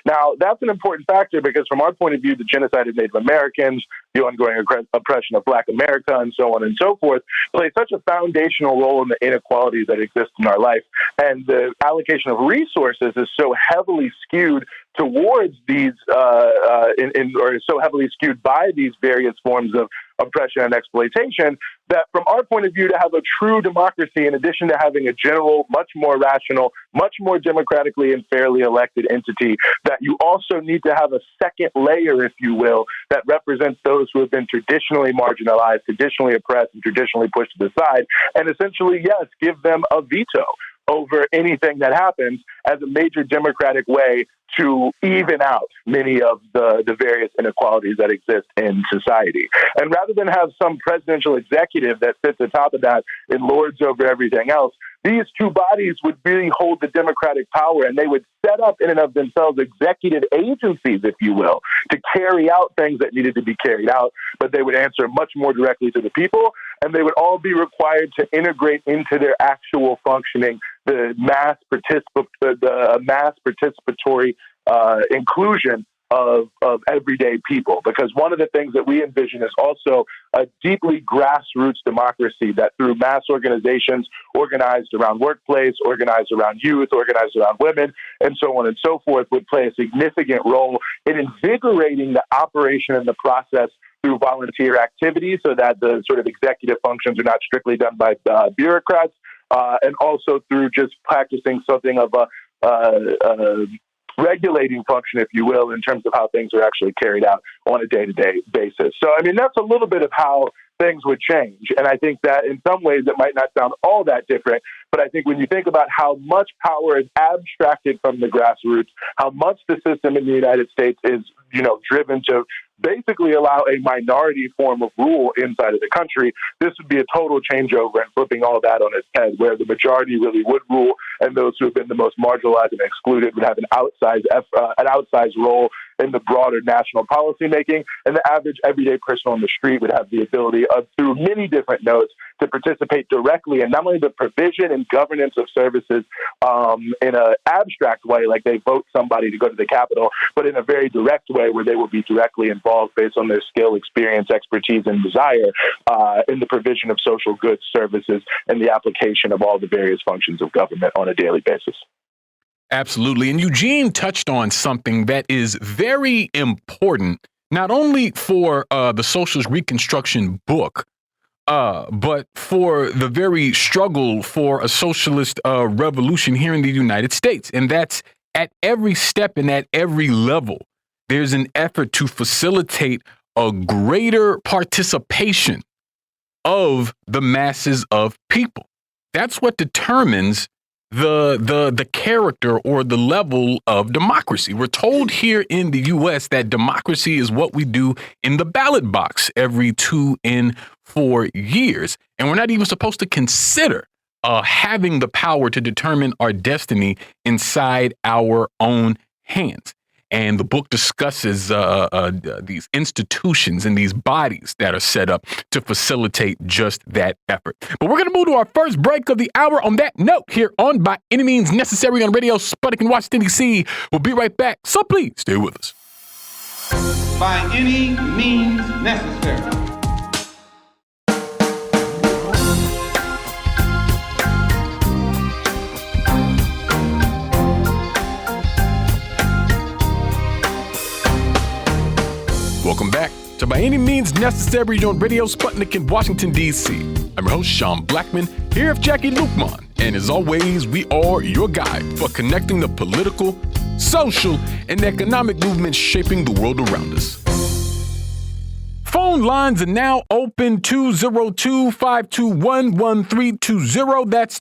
Speaker 7: Now, that's an important factor because from our point of view, the genocide of Native Americans, the ongoing oppression of Black America, and so on and so forth, play such a foundational role in the inequalities that exist in our life. And the allocation of resources is so heavily skewed towards these, or so heavily skewed by these various forms of oppression and exploitation, that from our point of view, to have a true democracy, in addition to having a general, much more rational, much more democratically and fairly elected entity, that you also need to have a second layer, if you will, that represents those who have been traditionally marginalized, traditionally oppressed, and traditionally pushed to the side, and essentially, yes, give them a veto over anything that happens as a major democratic way to even out many of the various inequalities that exist in society. And rather than have some presidential executive that sits atop of that and lords over everything else, these two bodies would really hold the democratic power, and they would set up in and of themselves executive agencies, if you will, to carry out things that needed to be carried out, but they would answer much more directly to the people. and they would all be required to integrate into their actual functioning the mass participatory inclusion of everyday people. Because one of the things that we envision is also a deeply grassroots democracy that through mass organizations organized around workplace, organized around youth, organized around women, and so on and so forth would play a significant role in invigorating the operation and the process through volunteer activity so that the sort of executive functions are not strictly done by bureaucrats, and also through just practicing something of a regulating function, if you will, in terms of how things are actually carried out on a day-to-day basis. So, I mean, that's a little bit of how things would change. And I think that in some ways it might not sound all that different, but I think when you think about how much power is abstracted from the grassroots, how much the system in the United States is, driven to basically allow a minority form of rule inside of the country, this would be a total changeover and flipping all that on its head, where the majority really would rule and those who have been the most marginalized and excluded would have an outsized role in the broader national policy making, and the average everyday person on the street would have the ability of, through many different nodes, to participate directly in not only the provision and governance of services in an abstract way, like they vote somebody to go to the Capitol, but in a very direct way where they will be directly involved based on their skill, experience, expertise, and desire in the provision of social goods, services, and the application of all the various functions of government on a daily basis.
Speaker 1: Absolutely. And Eugene touched on something that is very important, not only for the Socialist Reconstruction book, but for the very struggle for a socialist revolution here in the United States. And that's at every step and at every level, there's an effort to facilitate a greater participation of the masses of people. That's what determines the character or the level of democracy. We're told here in the U.S. that democracy is what we do in the ballot box every 2 and 4 years. And we're not even supposed to consider having the power to determine our destiny inside our own hands. And the book discusses these institutions and these bodies that are set up to facilitate just that effort. But we're going to move to our first break of the hour on that note here on By Any Means Necessary on Radio Sputnik in Washington, D.C. We'll be right back, so please stay with us.
Speaker 3: By any means necessary.
Speaker 1: Welcome back to By Any Means Necessary on Radio Sputnik in Washington, D.C. I'm your host, Sean Blackman, here with Jackie Lukman. And as always, we are your guide for connecting the political, social, and economic movements shaping the world around us. Phone lines are now open, 202-521-1320. That's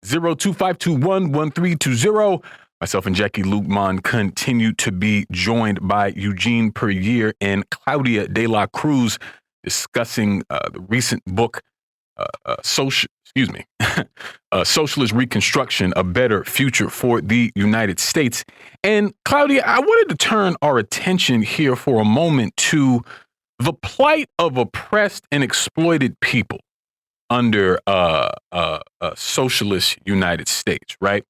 Speaker 1: 202-521-1320. Myself and Jackie Lukman continue to be joined by Eugene Puryear and Claudia De La Cruz discussing the recent book, Socialist Reconstruction, A Better Future for the United States. And Claudia, I wanted to turn our attention here for a moment to the plight of oppressed and exploited people under a socialist United States, right?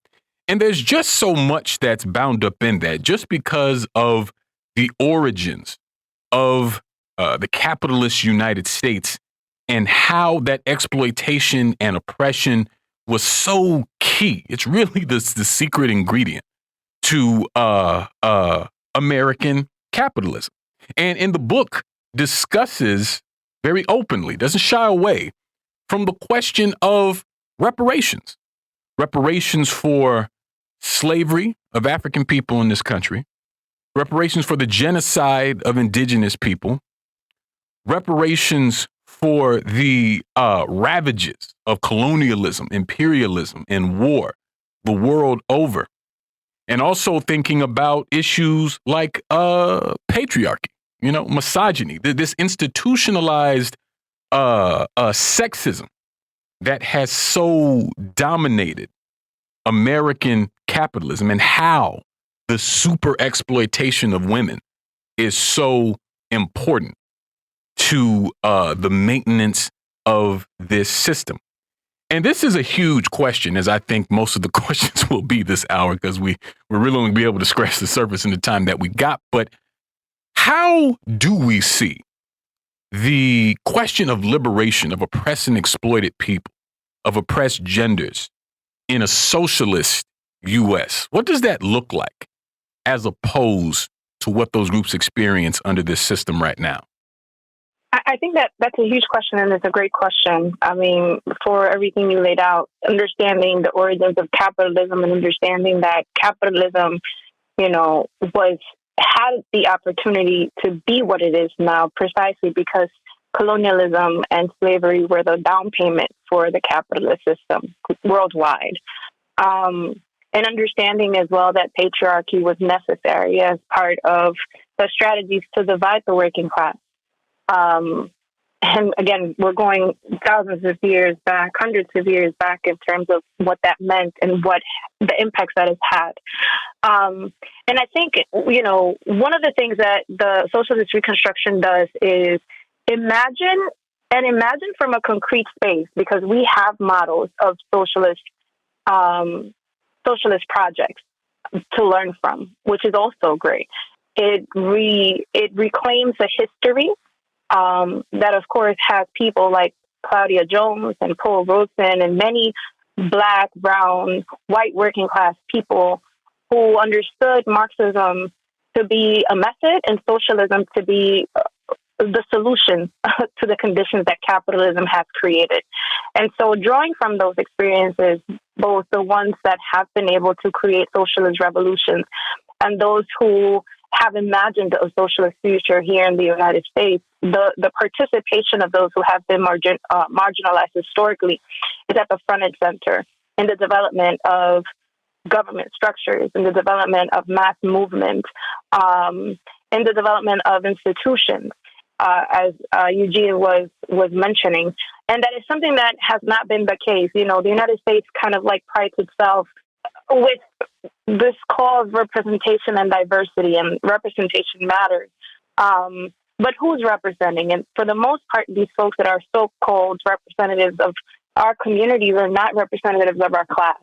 Speaker 1: And there's just so much that's bound up in that, just because of the origins of the capitalist United States and how that exploitation and oppression was so key. It's really the secret ingredient to American capitalism. And in the book discusses very openly, doesn't shy away from the question of reparations. Reparations for slavery of African people in this country, reparations for the genocide of indigenous people, reparations for the ravages of colonialism, imperialism, and war the world over, and also thinking about issues like patriarchy, misogyny, this institutionalized sexism that has so dominated American capitalism, and how the super exploitation of women is so important to the maintenance of this system? And this is a huge question, as I think most of the questions will be this hour, because we're really only be able to scratch the surface in the time that we got. But how do we see the question of liberation of oppressed and exploited people, of oppressed genders in a socialist U.S.? What does that look like as opposed to what those groups experience under this system right now?
Speaker 8: I think that's a huge question, and it's a great question. I mean, for everything you laid out, understanding the origins of capitalism and understanding that capitalism, had the opportunity to be what it is now precisely because colonialism and slavery were the down payment for the capitalist system worldwide. And understanding as well that patriarchy was necessary as part of the strategies to divide the working class. And again, we're going thousands of years back, hundreds of years back in terms of what that meant and what the impacts that it's had. And I think, one of the things that the socialist reconstruction does is imagine from a concrete space, because we have models of socialist projects to learn from, which is also great. It reclaims a history that, of course, has people like Claudia Jones and Paul Robeson and many Black, brown, white working class people who understood Marxism to be a method and socialism to be the solution to the conditions that capitalism has created. And so drawing from those experiences, both the ones that have been able to create socialist revolutions and those who have imagined a socialist future here in the United States, the participation of those who have been marginalized historically is at the front and center in the development of government structures, in the development of mass movement, in the development of institutions, as Eugene was mentioning. And that is something that has not been the case. The United States kind of like prides itself with this cause representation and diversity, and representation matters. But who's representing? And for the most part, these folks that are so-called representatives of our communities are not representatives of our class.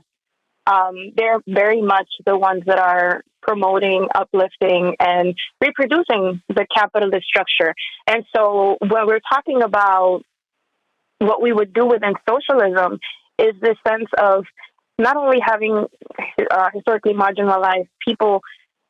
Speaker 8: They're very much the ones that are promoting, uplifting, and reproducing the capitalist structure. And so when we're talking about what we would do within socialism is this sense of not only having historically marginalized people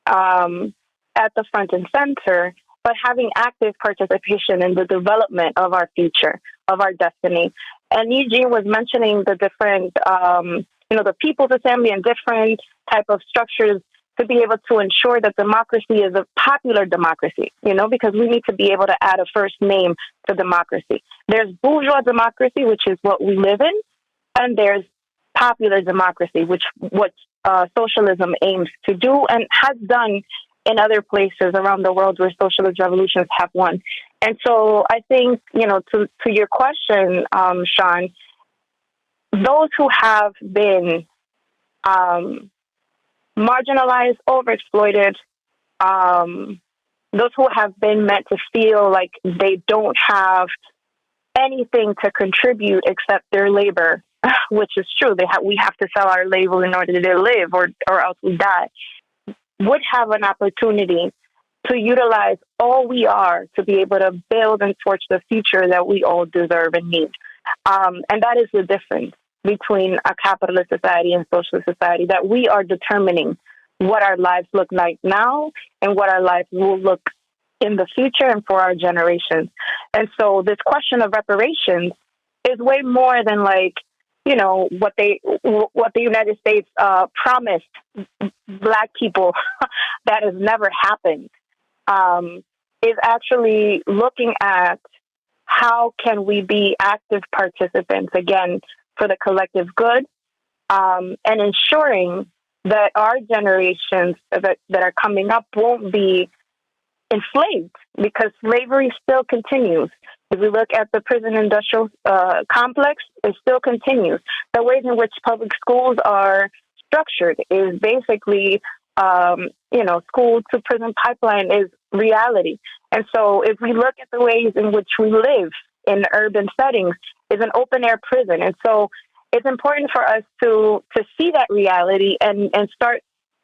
Speaker 8: at the front and center, but having active participation in the development of our future, of our destiny. And Eugene was mentioning the different, the People's Assembly and different type of structures to be able to ensure that democracy is a popular democracy, because we need to be able to add a first name to democracy. There's bourgeois democracy, which is what we live in, and there's popular democracy, which what socialism aims to do and has done in other places around the world where socialist revolutions have won. And so I think, to your question, Sean, those who have been marginalized, overexploited, those who have been meant to feel like they don't have anything to contribute except their labor, which is true. We have to sell our labor in order to live, or else we die, would have an opportunity to utilize all we are to be able to build and forge the future that we all deserve and need. And that is the difference between a capitalist society and socialist society, that we are determining what our lives look like now and what our lives will look in the future and for our generations. And so this question of reparations is way more than what the United States promised Black people that has never happened, is actually looking at how can we be active participants, again, for the collective good, and ensuring that our generations that are coming up won't be enslaved, because slavery still continues. If we look at the prison industrial complex, it still continues. The ways in which public schools are structured is basically, school to prison pipeline is reality. And so if we look at the ways in which we live in urban settings, is an open air prison. And so it's important for us to see that reality and start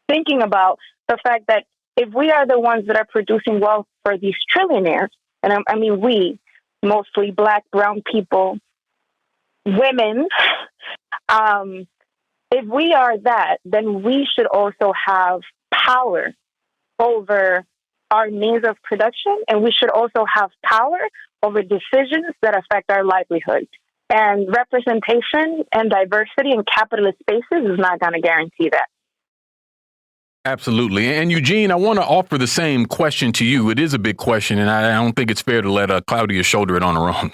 Speaker 8: thinking about the fact that if we are the ones that are producing wealth for these trillionaires, and I mean we, mostly Black, brown people, women, if we are that, then we should also have power over our means of production, and we should also have power over decisions that affect our livelihood. And representation and diversity in capitalist spaces is not going to guarantee that.
Speaker 1: Absolutely. And Eugene, I want to offer the same question to you. It is a big question, and I don't think it's fair to let Claudia shoulder it on her own.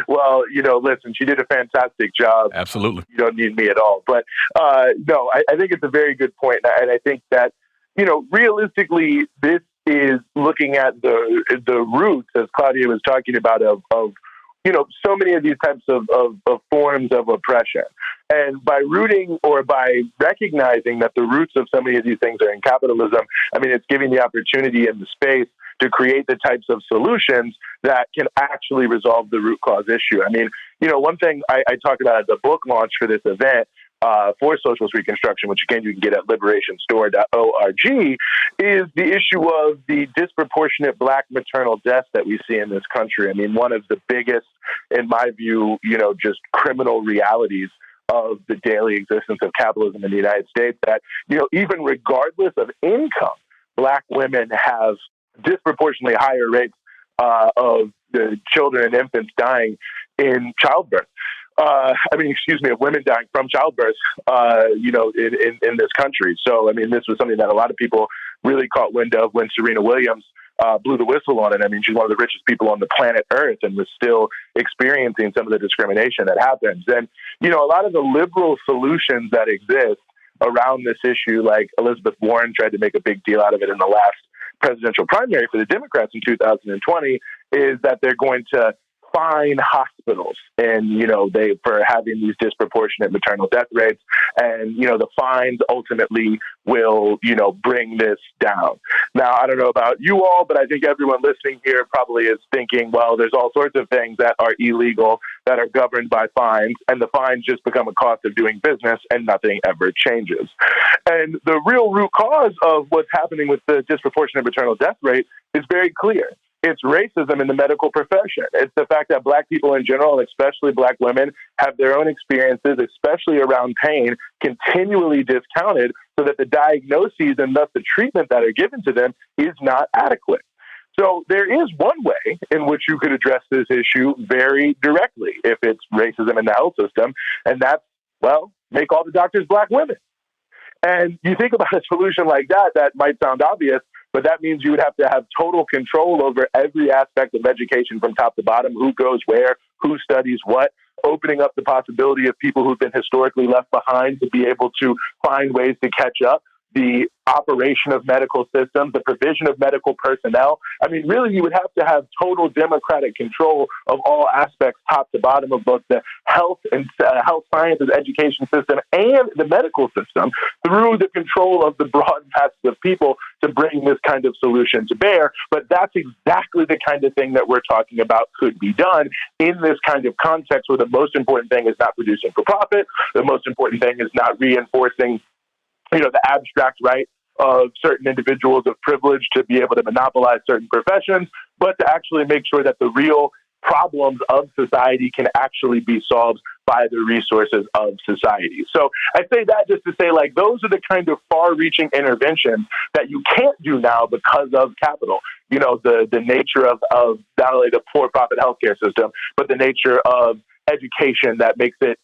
Speaker 7: Well, listen, she did a fantastic job.
Speaker 1: Absolutely.
Speaker 7: You don't need me at all. But no, I think it's a very good point. And I think that, realistically, this is looking at the roots, as Claudia was talking about, of so many of these types of forms of oppression. And by rooting or by recognizing that the roots of so many of these things are in capitalism, I mean, it's giving the opportunity and the space to create the types of solutions that can actually resolve the root cause issue. I mean, one thing I talked about at the book launch for this event for Socialist Reconstruction, which again you can get at liberationstore.org, is the issue of the disproportionate Black maternal deaths that we see in this country. I mean, one of the biggest, in my view, just criminal realities of the daily existence of capitalism in the United States, that, even regardless of income, Black women have disproportionately higher rates of the children and infants dying in childbirth. Of women dying from childbirth, in this country. So, I mean, this was something that a lot of people really caught wind of when Serena Williams blew the whistle on it. I mean, she's one of the richest people on the planet Earth and was still experiencing some of the discrimination that happens. And, a lot of the liberal solutions that exist around this issue, like Elizabeth Warren tried to make a big deal out of it in the last presidential primary for the Democrats in 2020, is that they're going to fine hospitals and, for having these disproportionate maternal death rates. And, the fines ultimately will, bring this down. Now, I don't know about you all, but I think everyone listening here probably is thinking, well, there's all sorts of things that are illegal that are governed by fines, and the fines just become a cost of doing business and nothing ever changes. And the real root cause of what's happening with the disproportionate maternal death rate is very clear. It's racism in the medical profession. It's the fact that Black people in general, and especially Black women, have their own experiences, especially around pain, continually discounted so that the diagnoses and thus the treatment that are given to them is not adequate. So there is one way in which you could address this issue very directly if it's racism in the health system, and that's, make all the doctors Black women. And you think about a solution like that, that might sound obvious, but that means you would have to have total control over every aspect of education from top to bottom, who goes where, who studies what, opening up the possibility of people who've been historically left behind to be able to find ways to catch up, the operation of medical systems, the provision of medical personnel. I mean, really, you would have to have total democratic control of all aspects, top to bottom, of both the health and health sciences education system and the medical system, through the control of the broad masses of people to bring this kind of solution to bear. But that's exactly the kind of thing that we're talking about could be done in this kind of context, where the most important thing is not producing for profit. The most important thing is not reinforcing the abstract right of certain individuals of privilege to be able to monopolize certain professions, but to actually make sure that the real problems of society can actually be solved by the resources of society. So I say that just to say, those are the kind of far-reaching interventions that you can't do now because of capital. The nature of not only the for-profit healthcare system, but the nature of education that makes it,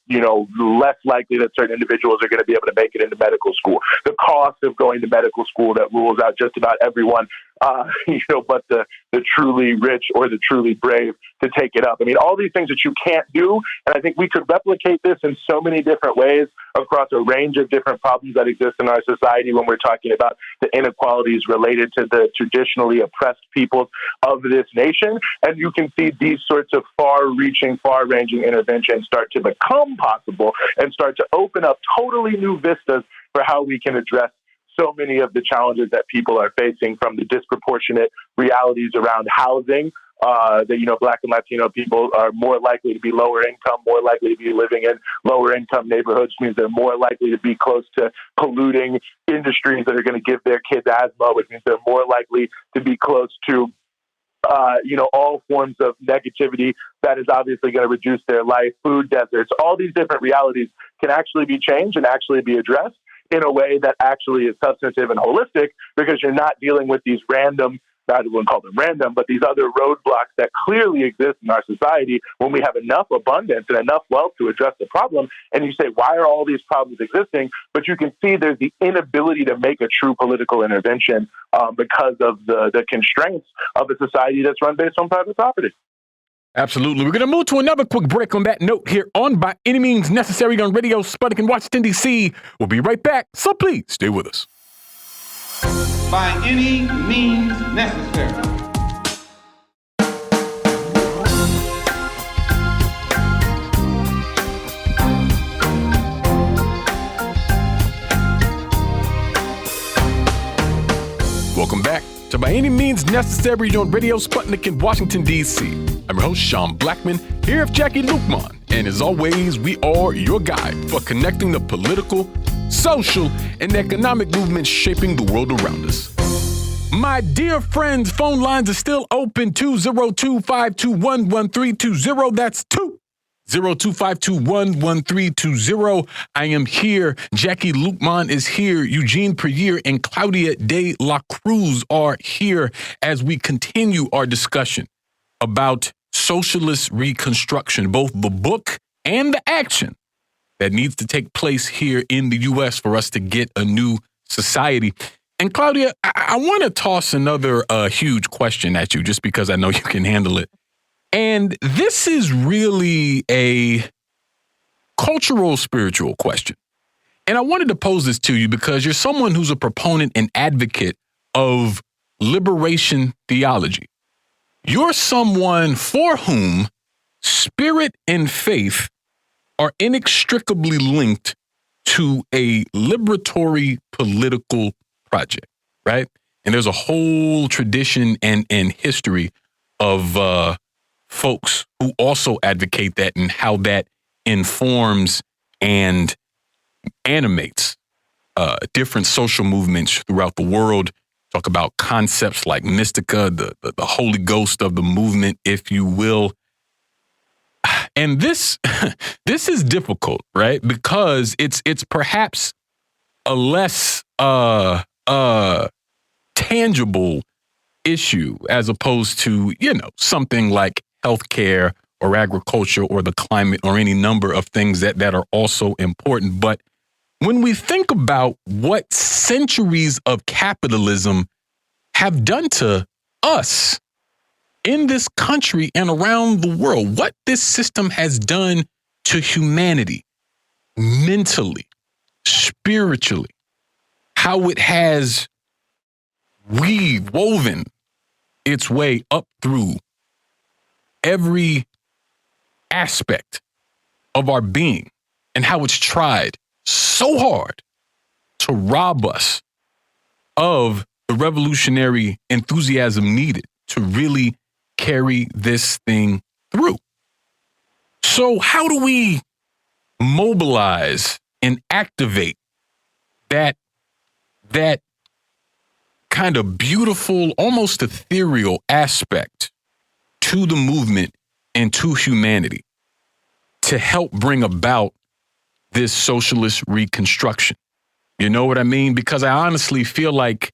Speaker 7: less likely that certain individuals are going to be able to make it into medical school. The cost of going to medical school that rules out just about everyone, but the truly rich or the truly brave to take it up. I mean, all these things that you can't do, and I think we could replicate this in so many different ways across a range of different problems that exist in our society when we're talking about the inequalities related to the traditionally oppressed peoples of this nation. And you can see these sorts of far-reaching, far-ranging interventions start to become possible and start to open up totally new vistas for how we can address so many of the challenges that people are facing, from the disproportionate realities around housing that, Black and Latino people are more likely to be lower income, more likely to be living in lower income neighborhoods, which means they're more likely to be close to polluting industries that are going to give their kids asthma, which means they're more likely to be close to all forms of negativity that is obviously going to reduce their life, food deserts. All these different realities can actually be changed and actually be addressed in a way that actually is substantive and holistic, because you're not dealing with these random, I wouldn't call them random, but these other roadblocks that clearly exist in our society when we have enough abundance and enough wealth to address the problem. And you say, why are all these problems existing? But you can see there's the inability to make a true political intervention because of the constraints of a society that's run based on private property.
Speaker 1: Absolutely. We're going to move to another quick break on that note here on By Any Means Necessary on Radio Sputnik in Washington, D.C. We'll be right back, so please stay with us.
Speaker 3: By any means necessary.
Speaker 1: Welcome back to By Any Means Necessary on Radio Sputnik in Washington, D.C. I'm your host, Sean Blackman, here with Jackie Lukman. And as always, we are your guide for connecting the political, social, and economic movements shaping the world around us. My dear friends, phone lines are still open, 202-521-1320. That's 202-521-1320. I am here. Jackie Lukman is here. Eugene Prieur and Claudia de la Cruz are here as we continue our discussion about socialist reconstruction, both the book and the action that needs to take place here in the U.S. for us to get a new society. And Claudia, I want to toss another huge question at you just because I know you can handle it. And this is really a cultural, spiritual question. And I wanted to pose this to you because you're someone who's a proponent and advocate of liberation theology. You're someone for whom spirit and faith are inextricably linked to a liberatory political project, right? And there's a whole tradition and history of folks who also advocate that and how that informs and animates different social movements throughout the world. Talk about concepts like Mystica, the Holy Ghost of the movement, if you will. And this is difficult, right? Because it's perhaps a less tangible issue as opposed to, something like healthcare or agriculture or the climate or any number of things that are also important. But when we think about what centuries of capitalism have done to us in this country and around the world, what this system has done to humanity, mentally, spiritually, how it has woven its way up through every aspect of our being, and how it's tried so hard to rob us of the revolutionary enthusiasm needed to really carry this thing through. So how do we mobilize and activate that kind of beautiful, almost ethereal aspect to the movement and to humanity to help bring about this socialist reconstruction? You know what I mean? Because I honestly feel like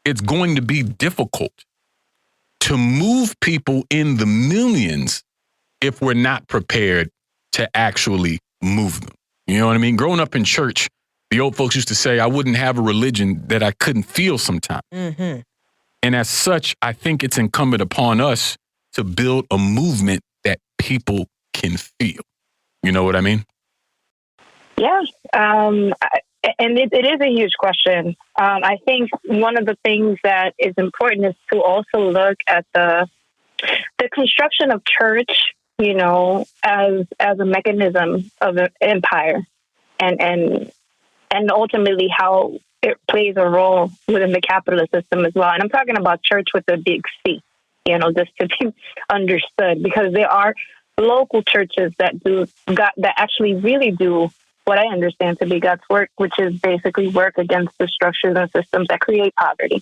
Speaker 1: it's going to be difficult to move people in the millions if we're not prepared to actually move them. You know what I mean? Growing up in church, the old folks used to say, I wouldn't have a religion that I couldn't feel sometimes. Mm-hmm. And as such, I think it's incumbent upon us to build a movement that people can feel. You know what I mean?
Speaker 8: Yeah. And it is a huge question. I think one of the things that is important is to also look at the construction of church, as a mechanism of an empire, and ultimately how it plays a role within the capitalist system as well. And I'm talking about church with a big C, just to be understood, because there are local churches that actually really do what I understand to be God's work, which is basically work against the structures and systems that create poverty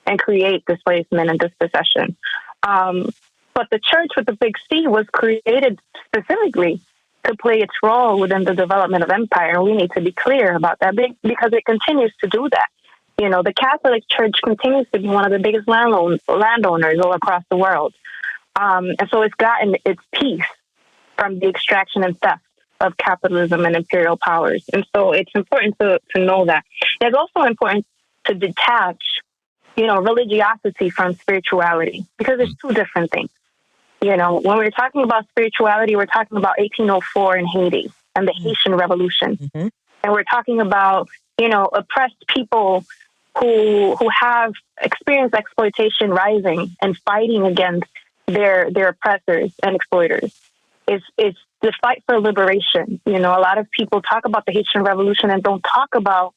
Speaker 8: and create displacement and dispossession. But the church with the big C was created specifically to play its role within the development of empire. And we need to be clear about that because it continues to do that. The Catholic Church continues to be one of the biggest landowners all across the world. And so it's gotten its piece from the extraction and theft of capitalism and imperial powers. And so it's important to know that. It's also important to detach, religiosity from spirituality, because it's two different things. When we're talking about spirituality, we're talking about 1804 in Haiti and the Haitian Revolution. Mm-hmm. And we're talking about, oppressed people who have experienced exploitation rising and fighting against their oppressors and exploiters. It's the fight for liberation. A lot of people talk about the Haitian Revolution and don't talk about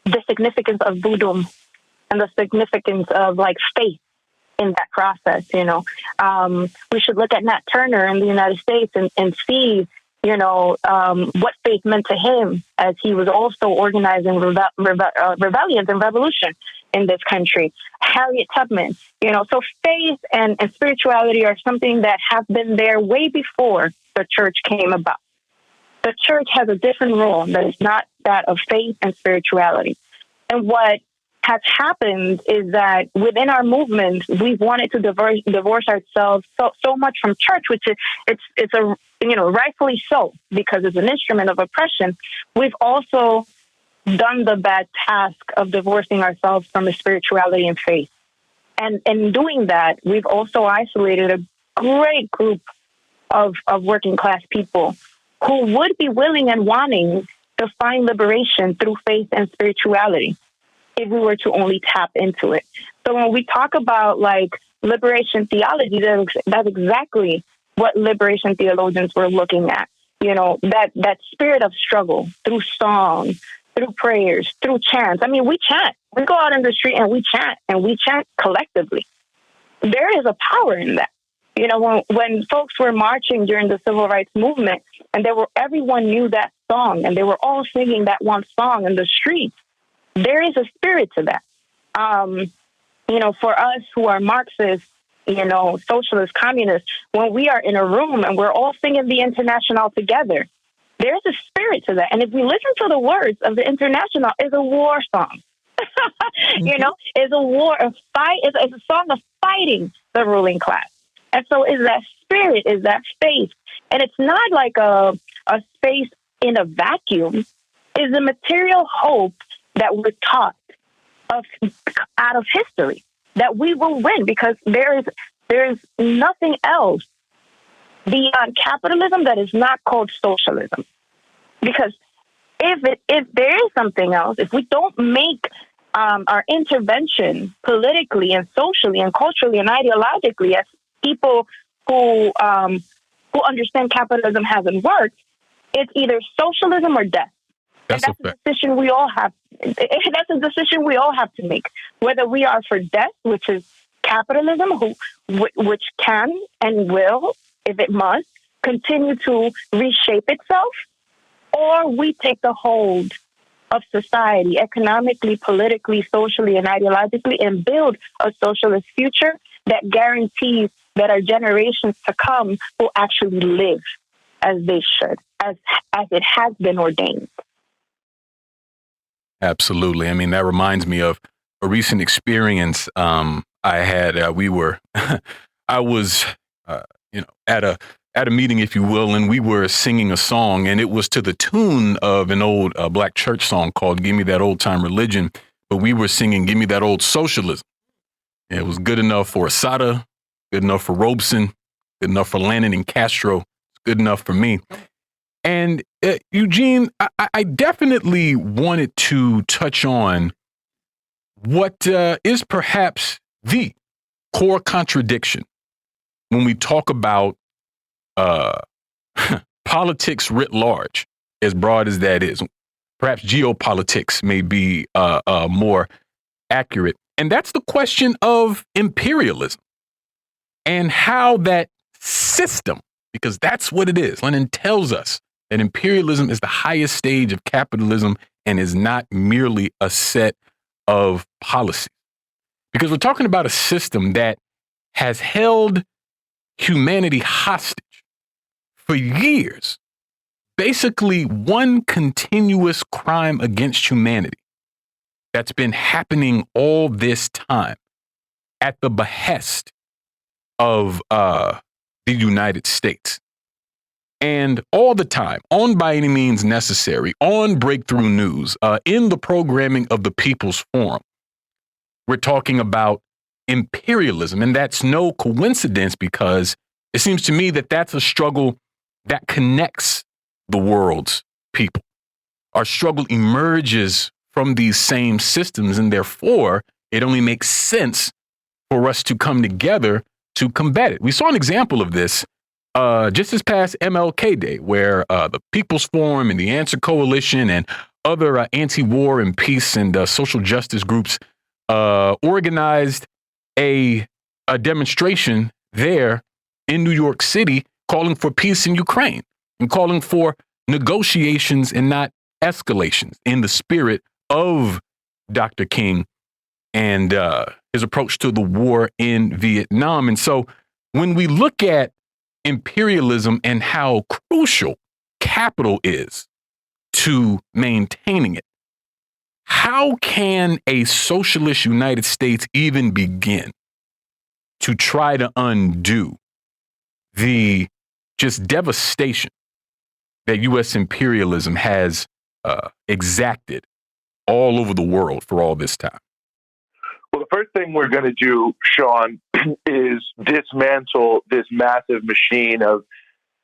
Speaker 8: the significance of voodoo and the significance of faith in that process. We should look at Nat Turner in the United States and see, what faith meant to him as he was also organizing rebellions and revolution in this country. Harriet Tubman, so faith and spirituality are something that have been there way before the church came about. The church has a different role that is not that of faith and spirituality. And what has happened is that within our movement, we've wanted to divorce ourselves so much from church, which it's a rightfully so, because it's an instrument of oppression. We've also done the bad task of divorcing ourselves from the spirituality and faith. And in doing that, we've also isolated a great group of working class people who would be willing and wanting to find liberation through faith and spirituality if we were to only tap into it. So when we talk about liberation theology, that's exactly what liberation theologians were looking at. That spirit of struggle through song, through prayers, through chants. I mean, we chant. We go out in the street and we chant collectively. There is a power in that. When folks were marching during the civil rights movement, and everyone knew that song, and they were all singing that one song in the streets, there is a spirit to that. For us who are Marxists, socialists, communists, when we are in a room and we're all singing the International together, there's a spirit to that. And if we listen to the words of the International, it's a war song. It's a war, it's a song of fighting the ruling class. And so is that spirit, is that faith. And it's not like a space in a vacuum. It's a material hope that we're taught out of history, that we will win, because there is nothing else beyond capitalism that is not called socialism. Because if there is something else, if we don't make our intervention politically and socially and culturally and ideologically as people who understand capitalism hasn't worked, it's either socialism or death. That's a decision we all have. That's a decision we all have to make. Whether we are for death, which is capitalism, which can and will, if it must, continue to reshape itself, or we take the hold of society economically, politically, socially, and ideologically, and build a socialist future that guarantees that our generations to come will actually live as they should, as it has been ordained.
Speaker 1: Absolutely. I mean, that reminds me of a recent experience I had. I was, at a meeting, if you will, and we were singing a song, and it was to the tune of an old black church song called "Give Me That Old Time Religion," but we were singing "Give Me That Old Socialism." And it was good enough for Assata, good enough for Robeson, good enough for Lennon and Castro, good enough for me. And Eugene, I definitely wanted to touch on what is perhaps the core contradiction when we talk about politics writ large, as broad as that is. Perhaps geopolitics may be more accurate. And that's the question of imperialism. and how that system, because that's what it is. Lenin tells us that imperialism is the highest stage of capitalism and is not merely a set of policies. Because we're talking about a system that has held humanity hostage for years. Basically, one continuous crime against humanity that's been happening all this time at the behest of the United States. And all the time, on By Any Means Necessary, on Breakthrough News, in the programming of the People's Forum, we're talking about imperialism. And that's no coincidence, because it seems to me that that's a struggle that connects the world's people. Our struggle emerges from these same systems, and therefore it only makes sense for us to come together to combat it. We saw an example of this just this past MLK Day, where the People's Forum and the Answer Coalition and other anti-war and peace and social justice groups organized a demonstration there in New York City, calling for peace in Ukraine and calling for negotiations and not escalations, in the spirit of Dr. King and his approach to the war in Vietnam. And so when we look at imperialism and how crucial capital is to maintaining it, how can a socialist United States even begin to try to undo the just devastation that U.S. imperialism has exacted all over the world for all this time?
Speaker 7: Well, the first thing we're going to do, Sean, is dismantle this massive machine of,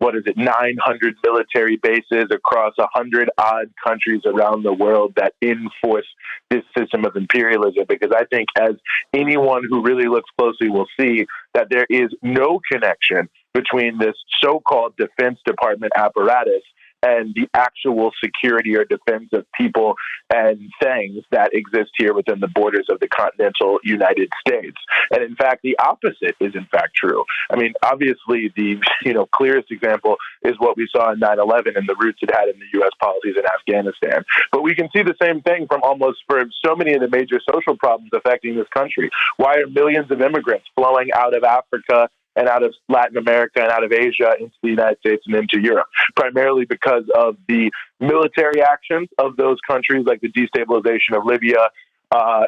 Speaker 7: 900 military bases across 100-odd countries around the world that enforce this system of imperialism. Because I think, as anyone who really looks closely will see, that there is no connection between this so-called Defense Department apparatus and the actual security or defense of people and things that exist here within the borders of the continental United States. And in fact, the opposite is in fact true. I mean, obviously, the clearest example is what we saw in 9/11 and the roots it had in the U.S. policies in Afghanistan. But we can see the same thing for so many of the major social problems affecting this country. Why are millions of immigrants flowing out of Africa and out of Latin America and out of Asia into the United States and into Europe? Primarily because of the military actions of those countries, like the destabilization of Libya,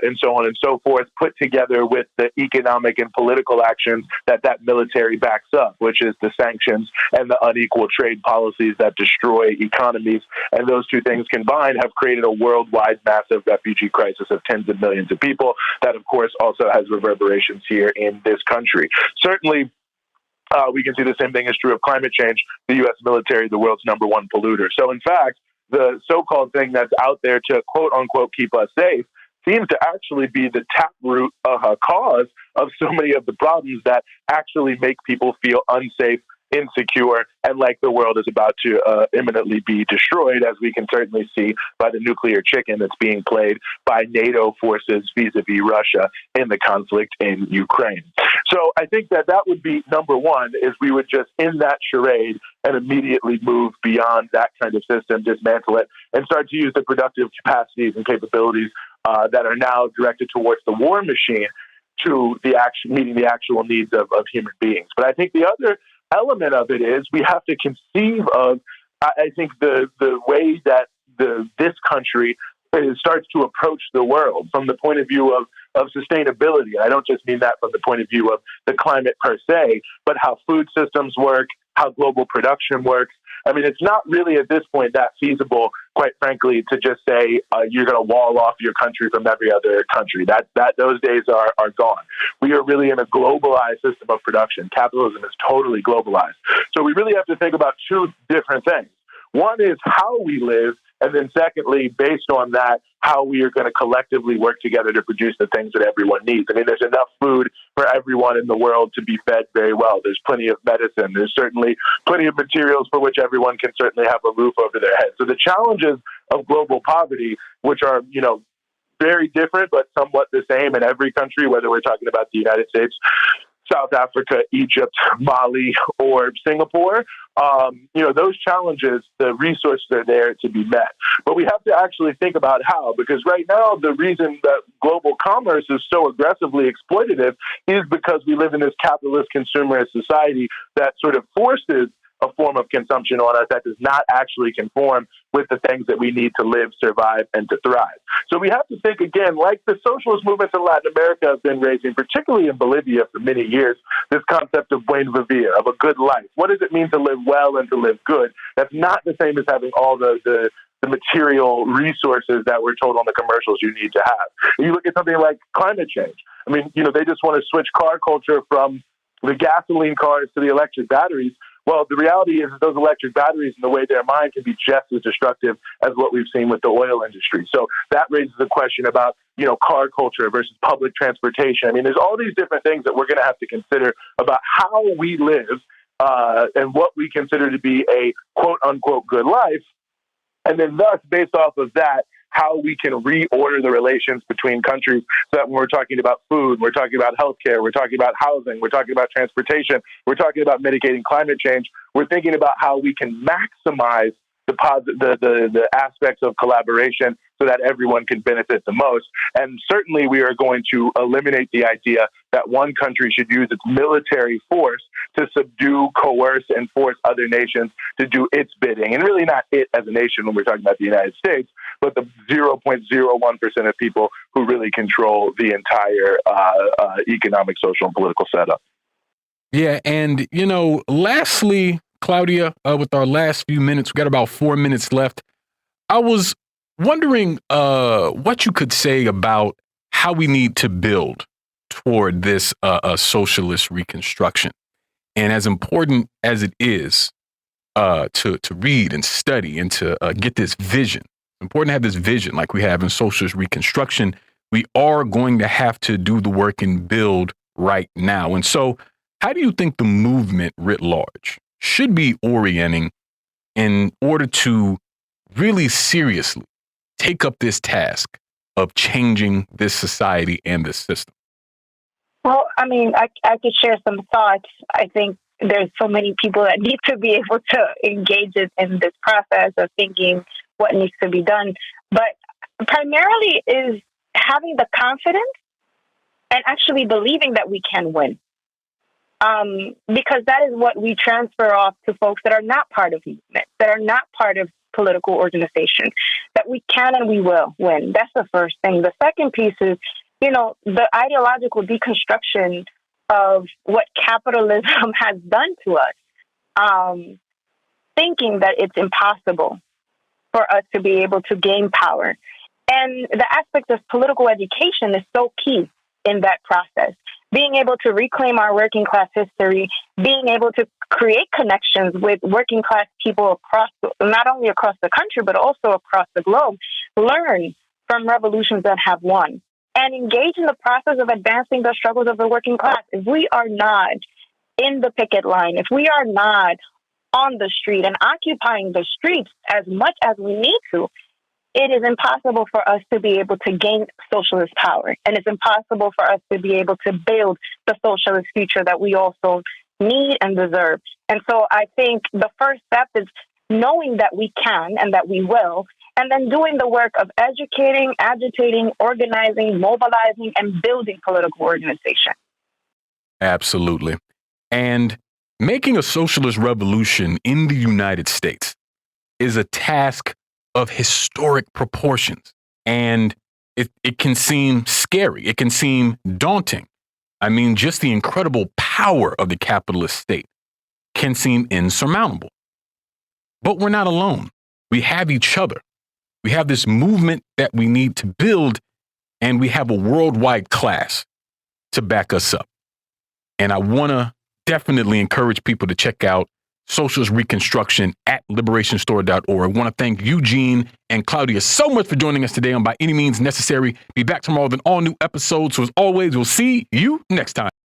Speaker 7: and so on and so forth, put together with the economic and political actions that military backs up, which is the sanctions and the unequal trade policies that destroy economies. And those two things combined have created a worldwide massive refugee crisis of tens of millions of people that, of course, also has reverberations here in this country. Certainly, we can see the same thing is true of climate change. The U.S. military, the world's number one polluter. So, in fact, the so-called thing that's out there to quote-unquote keep us safe seems to actually be the taproot cause of so many of the problems that actually make people feel unsafe, insecure, and like the world is about to imminently be destroyed, as we can certainly see by the nuclear chicken that's being played by NATO forces vis-a-vis Russia in the conflict in Ukraine. So I think that would be number one, is we would just end that charade and immediately move beyond that kind of system, dismantle it, and start to use the productive capacities and capabilities that are now directed towards the war machine to meeting the actual needs of human beings. But I think the other element of it is we have to conceive of, I think, the way that this country starts to approach the world from the point of view of sustainability. And I don't just mean that from the point of view of the climate per se, but how food systems work, how global production works. I mean, it's not really at this point that feasible, quite frankly, to just say you're going to wall off your country from every other country. That those days are gone. We are really in a globalized system of production. Capitalism is totally globalized. So we really have to think about two different things. One is how we live, and then secondly, based on that, how we are going to collectively work together to produce the things that everyone needs. I mean, there's enough food for everyone in the world to be fed very well. There's plenty of medicine. There's certainly plenty of materials for which everyone can certainly have a roof over their head. So the challenges of global poverty, which are, very different but somewhat the same in every country, whether we're talking about the United States, South Africa, Egypt, Mali, or Singapore. Those challenges, the resources are there to be met. But we have to actually think about how, because right now the reason that global commerce is so aggressively exploitative is because we live in this capitalist consumerist society that sort of forces a form of consumption on us that does not actually conform with the things that we need to live, survive, and to thrive. So we have to think again, like the socialist movements in Latin America have been raising, particularly in Bolivia for many years, this concept of buen vivir, of a good life. What does it mean to live well and to live good? That's not the same as having all the material resources that we're told on the commercials you need to have. And you look at something like climate change. I mean, they just want to switch car culture from the gasoline cars to the electric batteries. Well, the reality is that those electric batteries and the way they're mined can be just as destructive as what we've seen with the oil industry. So that raises the question about, car culture versus public transportation. I mean, there's all these different things that we're going to have to consider about how we live and what we consider to be a quote unquote good life. And then thus, based off of that, how we can reorder the relations between countries so that when we're talking about food, we're talking about healthcare, we're talking about housing, we're talking about transportation, we're talking about mitigating climate change, we're thinking about how we can maximize the aspects of collaboration so that everyone can benefit the most. And certainly we are going to eliminate the idea that one country should use its military force to subdue, coerce, and force other nations to do its bidding. And really not it as a nation when we're talking about the United States, but the 0.01% of people who really control the entire economic, social, and political setup.
Speaker 1: Yeah, and, lastly, Claudia, with our last few minutes, we got about 4 minutes left. I was wondering what you could say about how we need to build toward this socialist reconstruction. And as important as it is to read and study and to get this vision, it's important to have this vision like we have in socialist reconstruction. We are going to have to do the work and build right now. And so how do you think the movement writ large should be orienting in order to really seriously take up this task of changing this society and this system?
Speaker 8: Well, I mean, I could share some thoughts. I think there's so many people that need to be able to engage in this process of thinking what needs to be done. But primarily is having the confidence and actually believing that we can win. Because that is what we transfer off to folks that are not part of movement, that are not part of political organization, that we can and we will win. That's the first thing. The second piece is, the ideological deconstruction of what capitalism has done to us, thinking that it's impossible for us to be able to gain power. And the aspect of political education is so key in that process. Being able to reclaim our working class history, being able to create connections with working class people not only across the country, but also across the globe, learn from revolutions that have won, and engage in the process of advancing the struggles of the working class. If we are not in the picket line, if we are not on the street and occupying the streets as much as we need to, it is impossible for us to be able to gain socialist power. And it's impossible for us to be able to build the socialist future that we also need and deserve. And so I think the first step is knowing that we can and that we will, and then doing the work of educating, agitating, organizing, mobilizing, and building political organization.
Speaker 1: Absolutely. And making a socialist revolution in the United States is a task of historic proportions. And it can seem scary. It can seem daunting. I mean, just the incredible power of the capitalist state can seem insurmountable. But we're not alone. We have each other. We have this movement that we need to build, and we have a worldwide class to back us up. And I want to definitely encourage people to check out Socialist Reconstruction at liberationstore.org. I want to thank Eugene and Claudia so much for joining us today on By Any Means Necessary. Be back tomorrow with an all new episode. So as always, we'll see you next time.